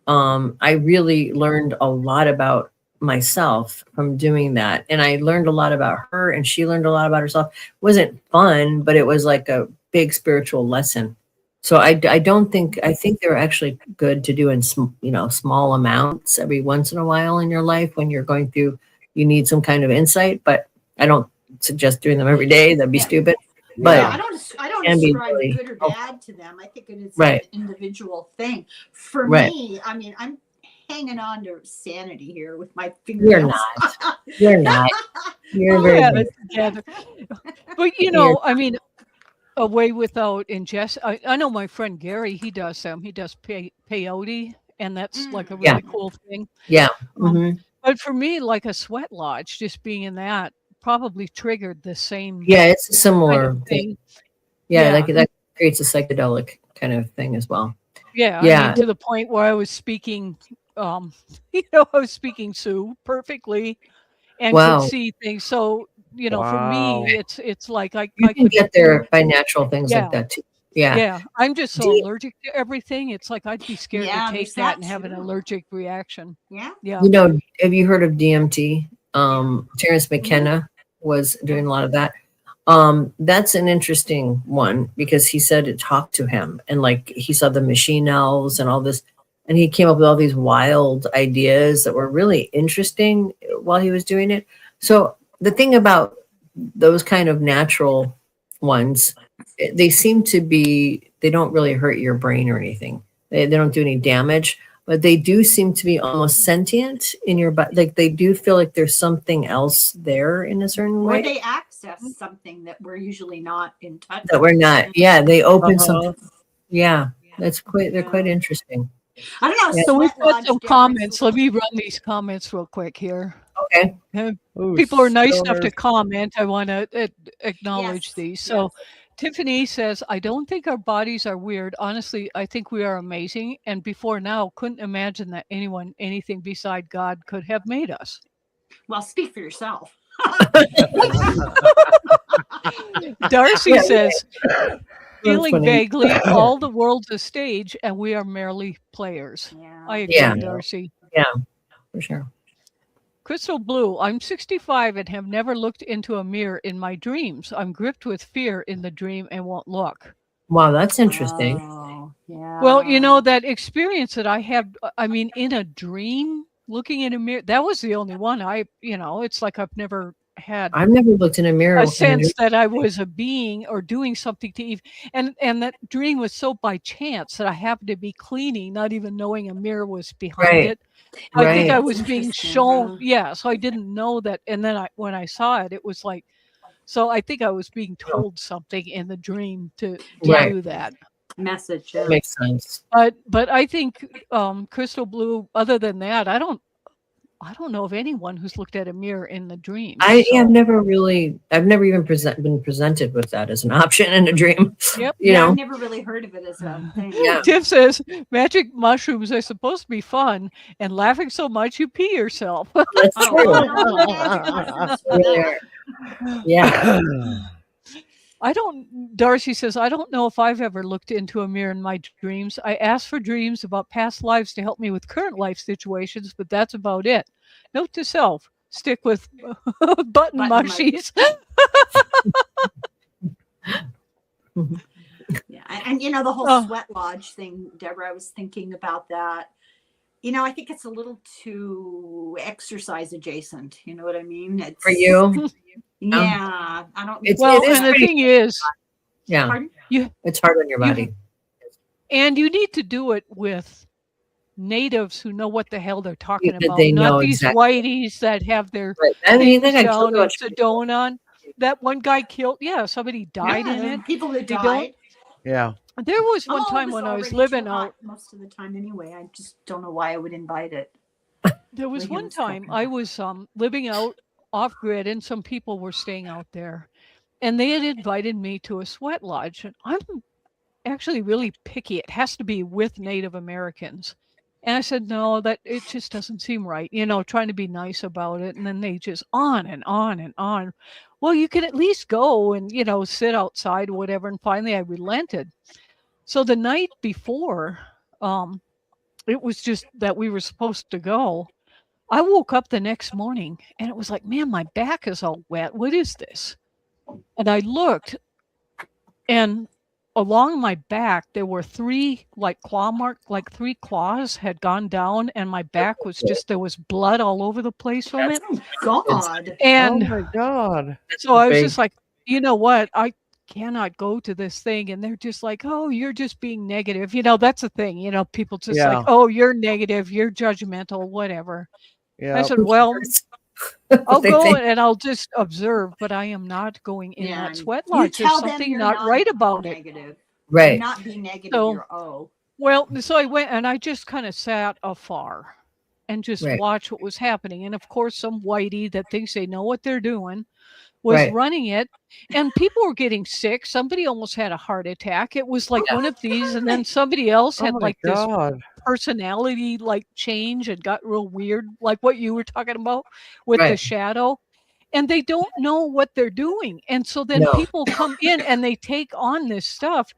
I really learned a lot about myself from doing that. And I learned a lot about her, and she learned a lot about herself. It wasn't fun, but it was like a big spiritual lesson. So I think they're actually good to do in small amounts every once in a while in your life when you're going through, you need some kind of insight, but I don't suggest doing them every day. That'd be stupid. But Yeah, I don't can be ascribe really good or bad to them. I think it is Right. an individual thing. For Right. me, I mean, I'm hanging on to sanity here with my You're fingernails. not. You're not. You're very yeah, good. together. But You're- I mean, away without ingest. I know my friend Gary. He does them. He does peyote, and that's like a really Yeah. cool thing. Yeah. Um, Mhm. But for me, like a sweat lodge, just being in that probably triggered the same Yeah, it's a kind similar of thing. thing. Yeah, Yeah. that creates a psychedelic kind of thing as well. Yeah, I Yeah. mean, to the point where I was speaking, I was speaking Sioux perfectly and Wow. could see things. So, for Wow. me, it's like I You can could get there by natural things Yeah. like that too. Yeah. Yeah, I'm just so Do- allergic to everything. It's like I'd be scared Yeah, to take there's that that and have an too. allergic reaction. Yeah. Yeah. Have you heard of DMT? Terrence McKenna was doing a lot of that. That's an interesting one because he said it talked to him, and like he saw the machine elves and all this, and he came up with all these wild ideas that were really interesting while he was doing it. So the thing about those kind of natural ones, they seem to be, they don't really hurt your brain or anything. They don't do any damage, but they do seem to be almost sentient in your body. Like they do feel like there's something else there in a certain Or way they access something that we're usually not in touch that we're with. not. Yeah, they open Uh-huh. something. Yeah, they're quite interesting. I don't know. Yeah. So we've Sweat got lodge, some Deborah, comments. Let me run these comments real quick here. Okay. Ooh, People are nice enough to stoners. comment. I want to acknowledge Yes, these. So yes. Tiffany says, I don't think our bodies are weird. Honestly, I think we are amazing. And before now, couldn't imagine that anything beside God could have made us. Well, speak for yourself. Darcy Yeah, says, feeling funny. vaguely, all the world's a stage and we are merely players. Yeah. I agree, Yeah. Darcy. Yeah, for sure. Crystal Blue, I'm 65 and have never looked into a mirror in my dreams. I'm gripped with fear in the dream and won't look. Wow, that's interesting. Oh, yeah. Well, that experience that I had, I mean, in a dream, looking in a mirror, that was the only one it's like I've never had I've never looked in a mirror. a sense that I was a being or doing something to Eve. And that dream was so by chance that I happened to be cleaning, not even knowing a mirror was behind Right. it. I think I Right. was being Interesting, shown. huh? Yeah. So I didn't know that. And then when I saw it, it was like, so I think I was being told something in the dream to Right. do that. Message. That makes sense. But I think Crystal Blue, other than that, I don't know of anyone who's looked at a mirror in the dream. I've so- never even been presented with that as an option in a dream. Yep. You Yeah, know, I've never really heard of it as a thing. Yeah. Tiff says magic mushrooms are supposed to be fun, and laughing so much you pee yourself. that's Oh, true. well, I don't need magic mushrooms for Really that. are. Yeah. Darcy says, I don't know if I've ever looked into a mirror in my dreams. I ask for dreams about past lives to help me with current life situations, but that's about it. Note to self, stick with button mushies. Yeah, and you know, the whole sweat lodge thing, Deborah, I was thinking about that. You know, I think it's a little too exercise adjacent. You know what I mean? It's, For you. Yeah, I don't. It's- Well, it is and the pretty- thing is, Yeah. Pardon? It's hard on your body. And you need to do it with natives who know what the hell they're talking That about, they not know these exactly. whiteys that have their Right. I mean, you think I things killed down a in bunch of people. Sedona on. That one guy killed, somebody died in it. People that They don't- died. Yeah. There was Oh, one it time when I was already living too out. hot most of the time anyway. I just don't know why I would invite it. There was Where he one was time talking I was living out off grid, and some people were staying out there, and they had invited me to a sweat lodge. And I'm actually really picky. It has to be with Native Americans. And I said, no, that it just doesn't seem right, trying to be nice about it. And then they just on and on and on. Well, you can at least go and, sit outside or whatever. And finally I relented. So the night before, it was just that we were supposed to go. I woke up the next morning and it was like, man, my back is all wet. What is this? And I looked, and along my back there were three claw marks, like three claws had gone down, and my back was just, there was blood all over the place from it. God. And Oh my God. so I was big. just like, you know what? I cannot go to this thing. And they're just like, oh, you're just being negative. That's the thing. People just Yeah. like, oh, you're negative, you're judgmental, whatever. Yeah. I said, well, I'll They go think- and I'll just observe, but I am not going in Yeah, that sweat you lodge. There's tell them something you're not right about it. negative. Right. Not be negative. So- You're Well, so I went and I just kind of sat afar and just Right. watched what was happening. And of course, some whitey that thinks they know what they're doing was Right. running it, and people were getting sick. Somebody almost had a heart attack. It was like one of these, and then somebody else had Oh my this God. personality change and got real weird, like what you were talking about with the Right. shadow. And they don't know what they're doing. And so then No. people come in and they take on this stuff.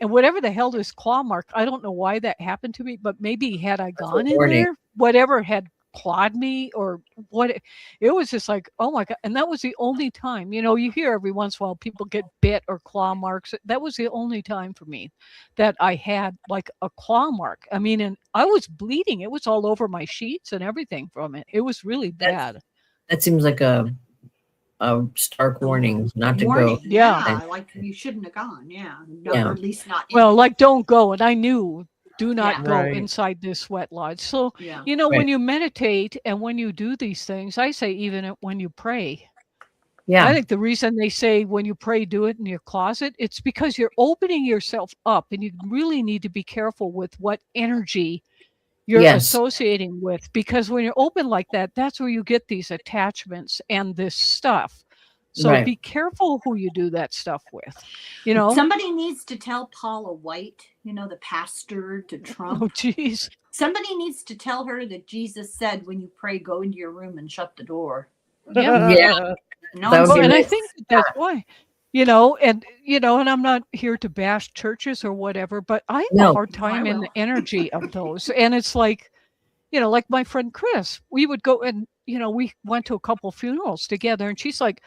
And whatever the hell this claw mark, I don't know why that happened to me, but maybe had I gone in warning. there, whatever had clawed me or what, it was just like, oh my God. And that was the only time, you hear every once in a while people get bit or claw marks. That was the only time for me that I had like a claw mark. I mean, and I was bleeding. It was all over my sheets and everything from it. It was really bad. That seems like a stark warning not to warning. go. Yeah. Like you shouldn't have gone. Yeah. Yeah. Or at least not. Well, don't go. And I knew, do not Yeah. go Right. inside this sweat lodge. So, Yeah. when Right. you meditate and when you do these things, I say even when you pray, Yeah. I think the reason they say when you pray, do it in your closet, it's because you're opening yourself up, and you really need to be careful with what energy you're Yes. associating with, because when you're open like that, that's where you get these attachments and this stuff. So Right. be careful who you do that stuff with, Somebody needs to tell Paula White, the pastor to Trump. Oh, geez. Somebody needs to tell her that Jesus said, when you pray, go into your room and shut the door. Yeah. Yeah. No, That would Well, be and I nice. think that's why, and I'm not here to bash churches or whatever, but I have No. a hard time in will. the energy of those. And it's like, like my friend Chris, we would go and, we went to a couple funerals together, and she's like,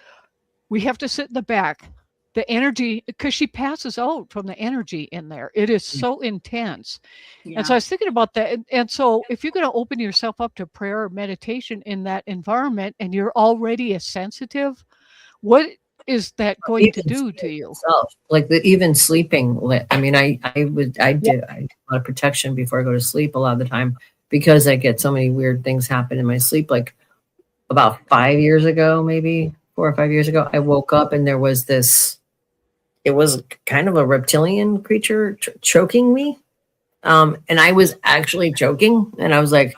we have to sit in the back. The energy, because she passes out from the energy in there. It is so intense. Yeah. And so I was thinking about that. And so if you're going to open yourself up to prayer or meditation in that environment, and you're already a sensitive, what is that going to do to you? Self. Like even sleeping. I mean, I do a lot of protection before I go to sleep a lot of the time, because I get so many weird things happen in my sleep. Like about 5 years ago, maybe 4 or 5 years ago, I woke up and there was it was kind of a reptilian creature choking me. And I was actually choking, and I was like,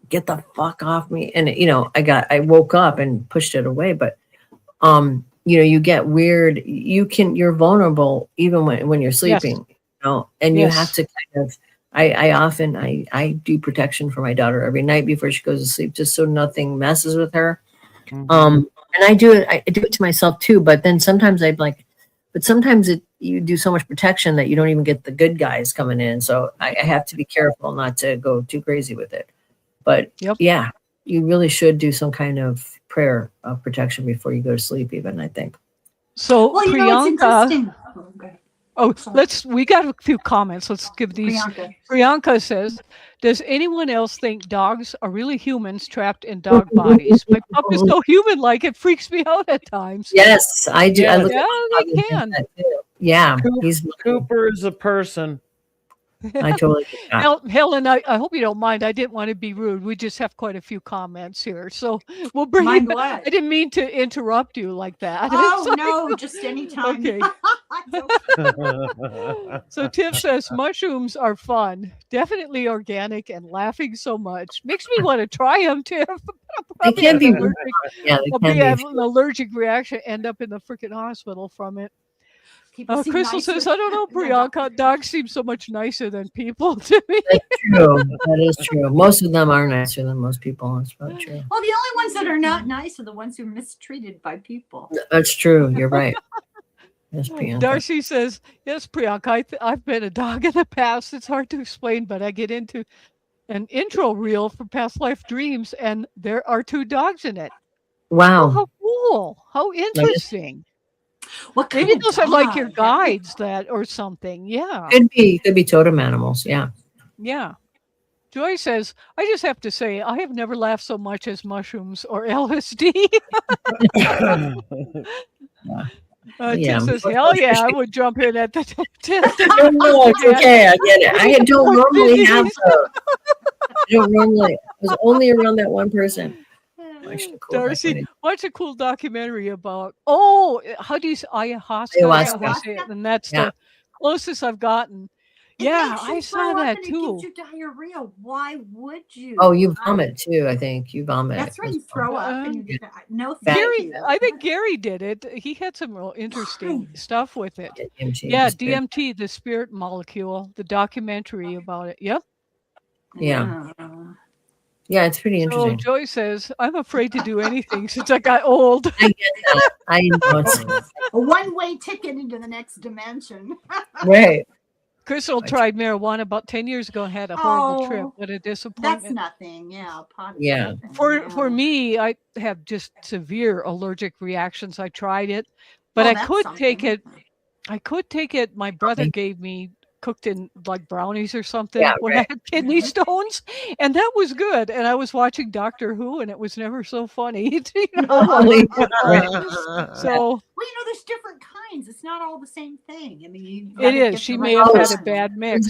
get the fuck off me. And, I woke up and pushed it away. But, you get weird. You're vulnerable even when you're sleeping, and you have to kind of, I do protection for my daughter every night before she goes to sleep, just so nothing messes with her. And I do it to myself too, but then sometimes sometimes you do so much protection that you don't even get the good guys coming in. So I have to be careful not to go too crazy with it. But yeah, you really should do some kind of prayer of protection before you go to sleep even, I think. So Well, Priyanka, it's we got a few comments. Let's give these. Priyanka says, does anyone else think dogs are really humans trapped in dog bodies? My pup is so human-like, it freaks me out at times. Yes, I do. Yeah. I look Yeah, at they can. that too. Yeah, Cooper is a person. I totally get that. Helen, I hope you don't mind. I didn't want to be rude. We just have quite a few comments here. So we'll bring I'm you glad. I didn't mean to interrupt you like that. Oh, no, just anytime. Okay. So Tiff says mushrooms are fun, definitely organic, and laughing so much makes me want to try them. Tiff, They can be. I'll have an allergic reaction, end up in the freaking hospital from it. Crystal says, I don't know, Priyanka. Dogs seem so much nicer than people to me. That's true. That is true. Most of them are nicer than most people. That's probably true. Well, the only ones that are not nice are the ones who are mistreated by people. That's true. You're right. Yes, Priyanka. Darcy says, yes, Priyanka, I've been a dog in the past. It's hard to explain, but I get into an intro reel for Past Life Dreams, and there are 2 dogs in it. Wow. Oh, how cool. How interesting. What Maybe those are like your guides or something. Yeah. Could be totem animals. Yeah. Yeah. Joy says, I just have to say, I have never laughed so much as mushrooms or LSD. Tim says, hell yeah, I would jump in at the test. No, it's okay. I get it. I don't normally have those. I don't normally. I was only around that one person. Darcy, watch a cool documentary about, how do you say ayahuasca? And that's the closest I've gotten. Yeah, I saw that too. It gives you diarrhea. Why would you? Oh, you vomit too, I think. You vomit. That's right. You throw up. And you no, Gary, I think Gary did it. He had some real interesting stuff with it. DMT, the spirit molecule, the documentary about it. Yep. Yeah. Yeah, it's pretty interesting. So Joy says, I'm afraid to do anything since I got old. I get that. I know. It's a one-way ticket into the next dimension. Right. Crystal tried marijuana about 10 years ago and had a horrible trip. What a disappointment. That's nothing. Yeah. For me, I have just severe allergic reactions. I tried it, but I could take it. My brother gave me cooked in like brownies or something when I had kidney stones, and that was good. And I was watching Doctor Who, and it was never so funny. So, well, there's different kinds. It's not all the same thing. I mean, it is. She may have had a bad mix.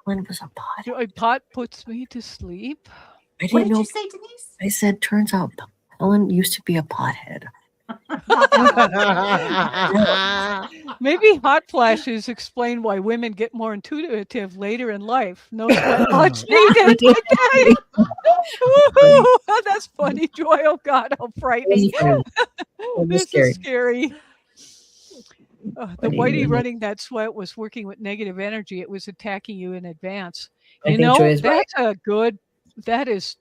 When it was a pot. A pot puts me to sleep. What did you say, Denise? I said, turns out Helen used to be a pothead. Maybe hot flashes explain why women get more intuitive later in life. No sweat lodge needed. That's funny, Joy. Oh God, how frightening. This is scary. The whitey running that sweat was working with negative energy. It was attacking you in advance. That's a good. That is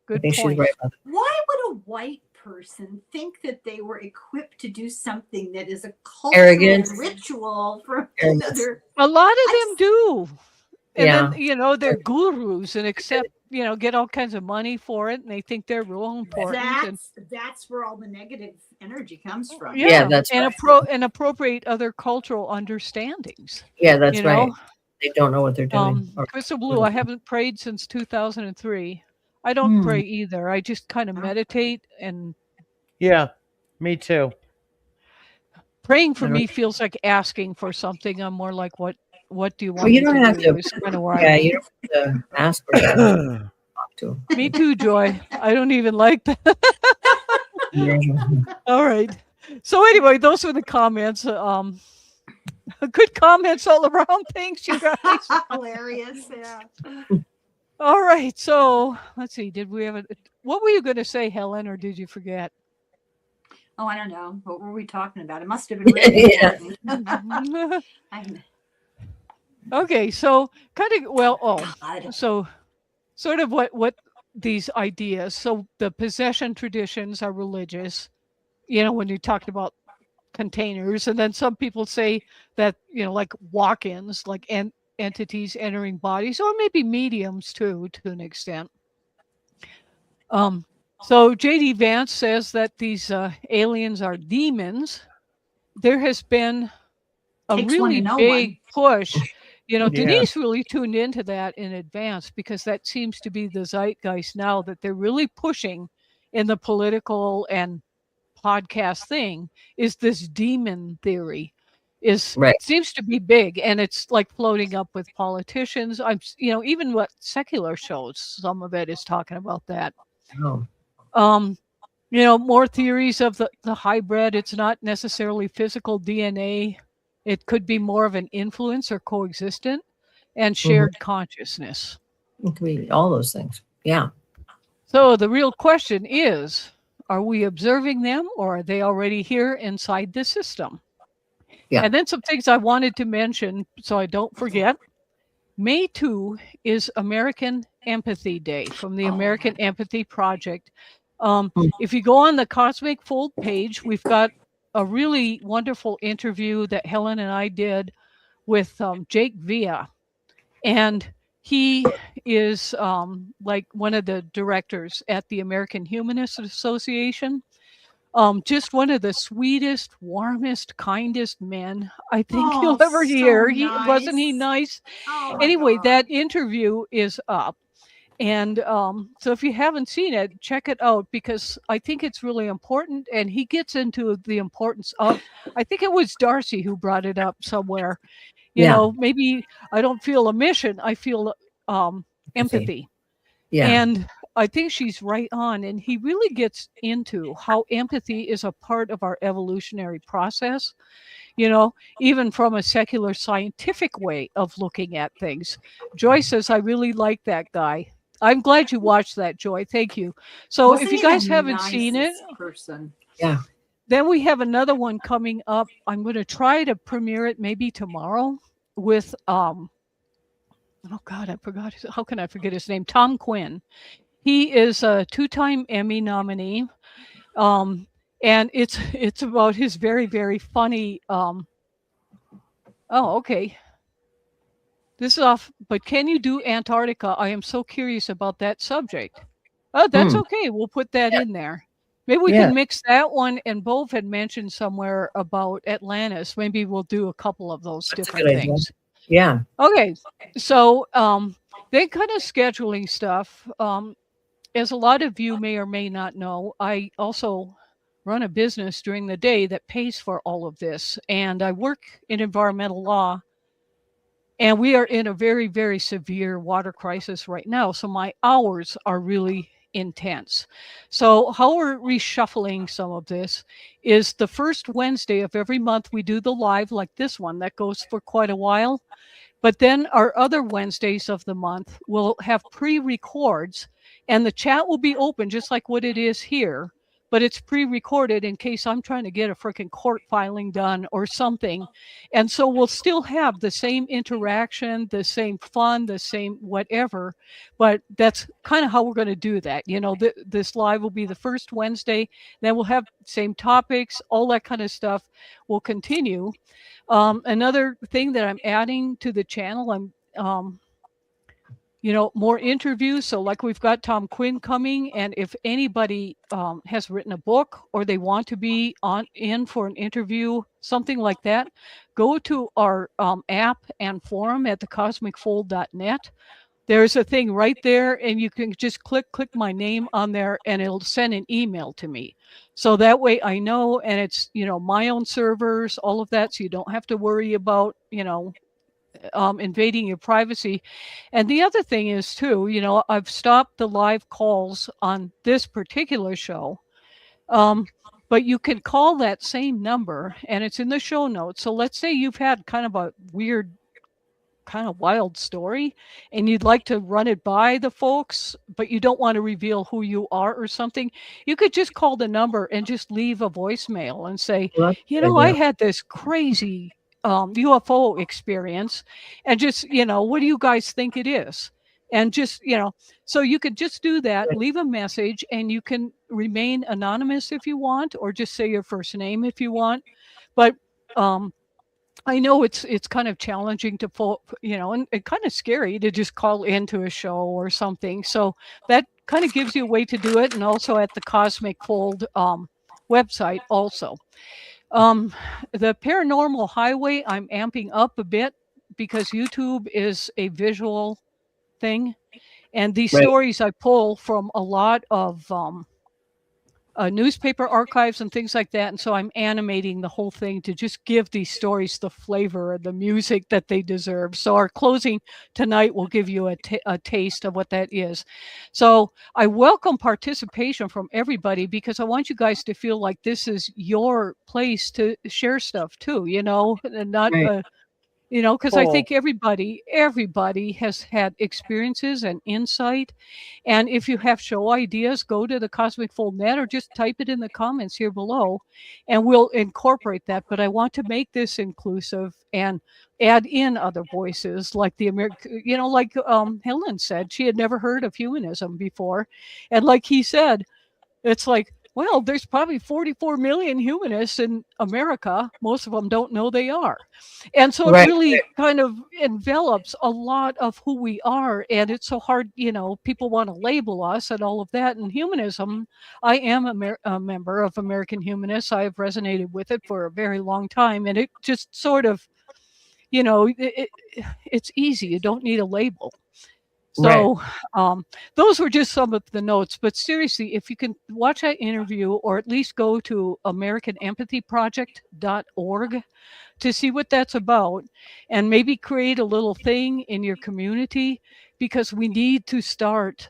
good point. Right. Why would a white person think that they were equipped to do something that is a cultural ritual for another? A lot of them do. And then, they're gurus and get all kinds of money for it, and they think they're real important. That's where all the negative energy comes from. Yeah, that's and and appropriate other cultural understandings. Yeah, that's right. They don't know what they're doing. Crystal Blue, I haven't prayed since 2003. I don't pray either. I just kind of meditate and. Yeah, me too. Praying for me feels like asking for something. I'm more like, what do you want? Well, you don't have to. It's kind of where you don't have to ask for it. Me too, Joy. I don't even like that. All right. So anyway, those were the comments. Good comments all around. Thanks, you guys. Hilarious. Yeah. All right. So let's see. Did we have a? What were you going to say, Helen, or did you forget? Oh, I don't know. What were we talking about? It must have been really Yeah. important. Okay. So kind of. Well. Oh. God. So sort of what these ideas. So the possession traditions are religious. When you talked about containers, and then some people say that like walk-ins, like entities entering bodies, or maybe mediums too, to an extent. So J.D. Vance says that these aliens are demons. There has been a Takes one to really know big one. push. Yeah. Denise really tuned into that in advance, because that seems to be the zeitgeist now, that they're really pushing in the political and podcast thing, is this demon theory. Right. Seems to be big, and it's like floating up with politicians. Even what secular shows, some of it is talking about that. Oh. More theories of the hybrid. It's not necessarily physical DNA. It could be more of an influence or coexistent, and shared consciousness. It could be all those things. Yeah. So the real question is, are we observing them, or are they already here inside the system? Yeah. And then some things I wanted to mention so I don't forget. May 2 is American Empathy Day from the American Empathy Project. If you go on the Cosmic Fold page, we've got a really wonderful interview that Helen and I did with Jake Villa. And he is like one of the directors at the American Humanist Association. Just one of the sweetest, warmest, kindest men I think you'll ever hear. Wasn't he nice? Oh, Anyway, God. that interview is up. And so if you haven't seen it, check it out, because I think it's really important. And he gets into the importance of, I think it was Darcy who brought it up somewhere. Maybe I don't feel a mission, I feel empathy. Yeah. And I think she's right on. And he really gets into how empathy is a part of our evolutionary process, even from a secular scientific way of looking at things. Joy says, I really like that guy. I'm glad you watched that, Joy. Thank you. So Wasn't if you he guys the haven't seen it, nicest person? Yeah. then we have another one coming up. I'm going to try to premiere it maybe tomorrow with oh God, I forgot. How can I forget his name? Tom Quinn. He is a 2-time Emmy nominee. And it's about his very, very funny oh, okay. This is off, but can you do Antarctica? I am so curious about that subject. Oh, that's okay. We'll put that in there. Maybe we can mix that one, and Bove had mentioned somewhere about Atlantis. Maybe we'll do a couple of those different things. Yeah. Okay. So then kind of scheduling stuff. As a lot of you may or may not know, I also run a business during the day that pays for all of this. And I work in environmental law. And we are in a very, very severe water crisis right now. So my hours are really intense. So how we're reshuffling some of this is the first Wednesday of every month, we do the live like this one that goes for quite a while. But then our other Wednesdays of the month will have pre-records, and the chat will be open just like what it is here, but it's pre-recorded in case I'm trying to get a freaking court filing done or something. And so we'll still have the same interaction, the same fun, the same whatever, but that's kind of how we're going to do that. This live will be the first Wednesday, then we'll have same topics, all that kind of stuff will continue. Another thing that I'm adding to the channel, I'm more interviews. So like we've got Tom Quinn coming, and if anybody has written a book or they want to be in for an interview, something like that, go to our app and forum at thecosmicfold.net. There's a thing right there, and you can just click my name on there, and it'll send an email to me. So that way I know, and it's, my own servers, all of that, so you don't have to worry about, invading your privacy. And the other thing is too, I've stopped the live calls on this particular show, but you can call that same number, and it's in the show notes. So let's say you've had kind of a weird kind of wild story and you'd like to run it by the folks, but you don't want to reveal who you are or something, you could just call the number and just leave a voicemail and say, Well, that's a you good know, I idea. had this crazy UFO experience, and just, you know, what do you guys think it is? And just, you know, so you could just do that, leave a message, and you can remain anonymous if you want, or just say your first name if you want. But I know it's kind of challenging to you know, and kind of scary to just call into a show or something. So that kind of gives you a way to do it, and also at the Cosmic Fold website also. The Paranormal Highway, I'm amping up a bit because YouTube is a visual thing, and these Right. stories I pull from a lot of newspaper archives and things like that. And so I'm animating the whole thing to just give these stories the flavor and the music that they deserve. So our closing tonight will give you a taste of what that is. So I welcome participation from everybody, because I want you guys to feel like this is your place to share stuff too, you know, and not, Right. you know, because I Cool. think everybody has had experiences and insight. And if you have show ideas, go to the Cosmic Fold Net or just type it in the comments here below, and we'll incorporate that. But I want to make this inclusive and add in other voices, like the American, you know, like Helen said, she had never heard of humanism before. And like he said, it's like, well, there's probably 44 million humanists in America. Most of them don't know they are. And so it Right. really kind of envelops a lot of who we are. And it's so hard, you know, people want to label us and all of that. And humanism, I am a member of American Humanists. I have resonated with it for a very long time. And it just sort of, you know, it's easy. You don't need a label. So those were just some of the notes. But seriously, if you can watch that interview, or at least go to AmericanEmpathyProject.org to see what that's about, and maybe create a little thing in your community, because we need to start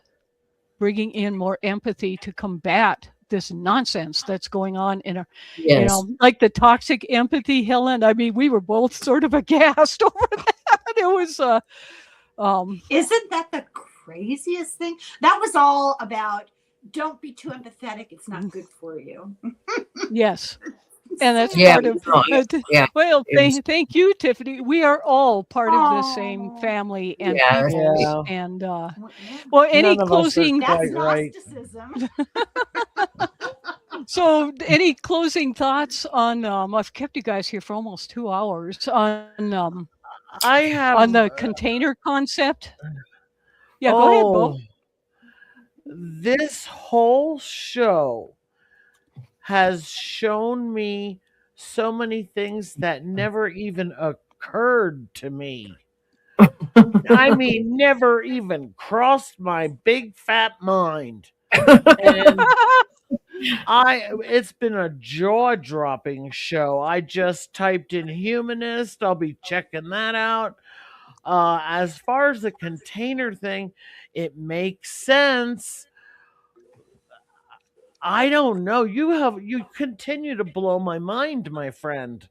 bringing in more empathy to combat this nonsense that's going on in our, you Yes. know, like the toxic empathy, Helen. I mean, we were both sort of aghast over that. It was Isn't that the craziest thing? That was all about don't be too empathetic. It's not good for you. yes. And that's Yeah. part of Yeah. well, It was- thank you, Tiffany. We are all part of the same family and Yeah. people. Yeah. And Yeah. well, any None of us are closing That's quite right. Gnosticism. so any closing thoughts on I've kept you guys here for almost 2 hours on I have on the container concept. Yeah, go ahead, Bo. This whole show has shown me so many things that never even occurred to me. I mean, never even crossed my big fat mind. And it's been a jaw-dropping show. I just typed in humanist. I'll be checking that out. As far as the container thing, it makes sense. I don't know. You continue to blow my mind, my friend.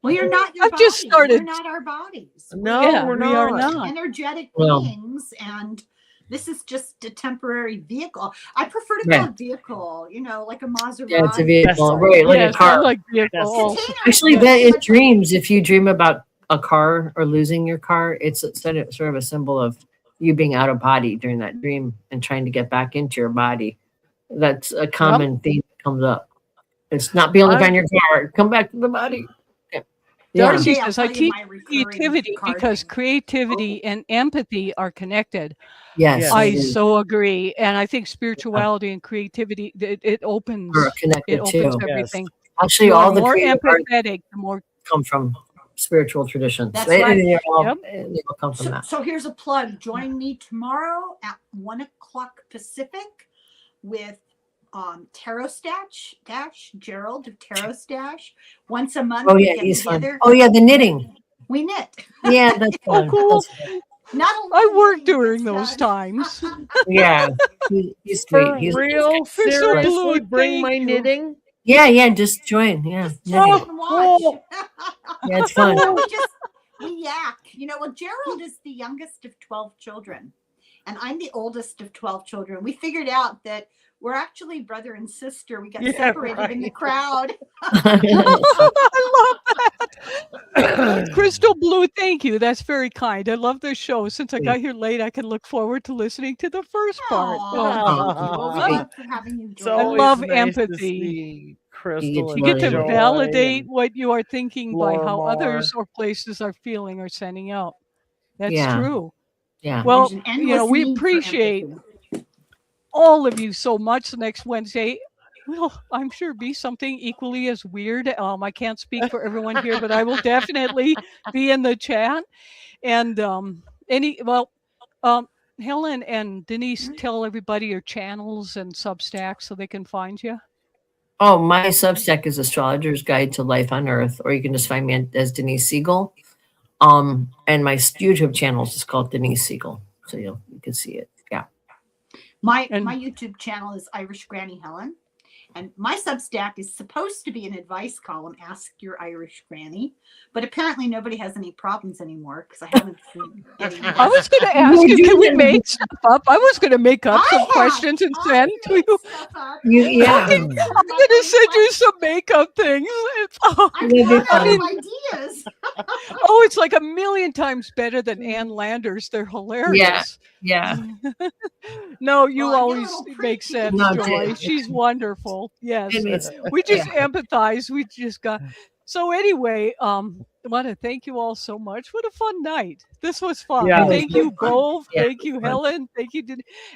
Well, you're not your I've body. just started- We're not our bodies. No, Yeah, we're we are not. not. Energetic Well- beings, and this is just a temporary vehicle. I prefer to Yeah. call it vehicle, you know, like a Maserati. Yeah, it's a vehicle, Yes. right? Like Yes, a car. I like vehicle Yes. also. Container Actually, is that very in much dreams, if you dream about a car or losing your car, it's sort of a symbol of you being out of body during that dream and trying to get back into your body. That's a common theme that comes up. It's not be able to I'm- find your car. Come back to the body. Yeah. Darcy Someday I'll says, I tell you teach my recurring creativity card because thing. creativity and empathy are connected. Yes. Yes. I it is. so agree. And I think spirituality and creativity, it opens, Are connected it opens too. Yes. everything. Actually, You all are the more creative art empathetic, the more come from spiritual traditions. That's They, right. they all, Yep. they all come from So, that. so here's a plug. Join me tomorrow at 1:00 Pacific with Tarot Dash, Gerald of Tarot Stash. Once a month, Oh we yeah, get he's fun. together. Oh yeah, the knitting. We knit. Yeah, that's Oh, fun. cool. That's- Not a lot I of work knitting during gets those done. times. yeah, he's For sweet. He's real? They're so Right. Seriously, blue. bring my Thank you. knitting? yeah, just join. Yeah, Just knitting. sit and watch. cool. Yeah, it's fun. So We yak. Well, Gerald is the youngest of 12 children, and I'm the oldest of 12 children. We figured out that we're actually brother and sister. We got separated in the crowd. I love that. Crystal Blue, thank you. That's very kind. I love this show. Since I got here late, I can look forward to listening to the first part. Well, we love having you It's join. I always love nice empathy. To see Crystal You get to and Joy validate and what you are thinking by how Laura others Moore. or places are feeling or sending out. That's Yeah. true. Yeah. Well, There's an endless we need for appreciate empathy. all of you so much. Next Wednesday will, I'm sure, be something equally as weird. I can't speak for everyone here, but I will definitely be in the chat. And Helen and Denise, tell everybody your channels and Substack so they can find you. Oh, my Substack is Astrologer's Guide to Life on Earth, or you can just find me as Denise Siegel. And my YouTube channel is called Denise Siegel, so you can see it. Yeah. My YouTube channel is Irish Granny Helen, and my Substack is supposed to be an advice column, Ask Your Irish Granny, but apparently nobody has any problems anymore because I haven't seen any. I was going to ask you, can we make stuff up? I was going to make up some questions and send to you. Yeah. I'm going to send you some makeup things. I'm running out of ideas. It's like a million times better than Ann Landers. They're hilarious. Yeah. No, you Well, I get a always little make preachy. sense, No, Joy. dude. She's wonderful. Yes. It's- We just empathize. We just got. So anyway, I want to thank you all so much. What a fun night. This was fun. Yeah. Thank you, Bove. Yeah, Thank you, fun. Helen. Thank you,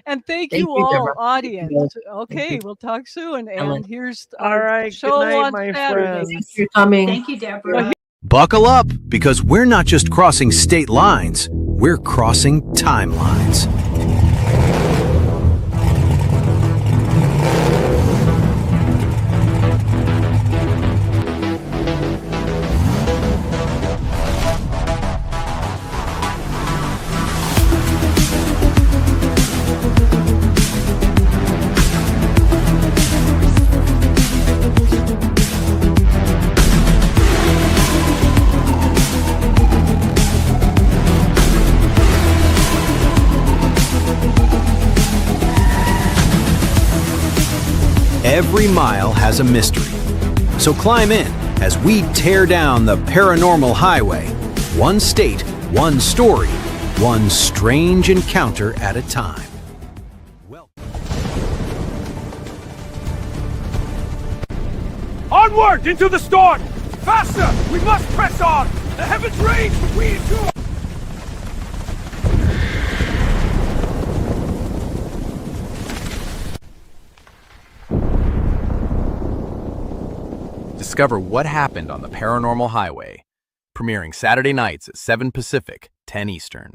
and thank Thank you you, all, Deborah. audience. Thank Okay, you. we'll talk soon. Helen. And here's All our right. show Good night, on my Saturday. friends. You're coming. Thank you, Deborah. Buckle up, because we're not just crossing state lines, we're crossing timelines. Every mile has a mystery. So climb in as we tear down the paranormal highway, one state, one story, one strange encounter at a time. Onward into the storm! Faster! We must press on! The heavens rage, but we endure! Discover what happened on the paranormal highway. Premiering Saturday nights at 7 Pacific, 10 Eastern.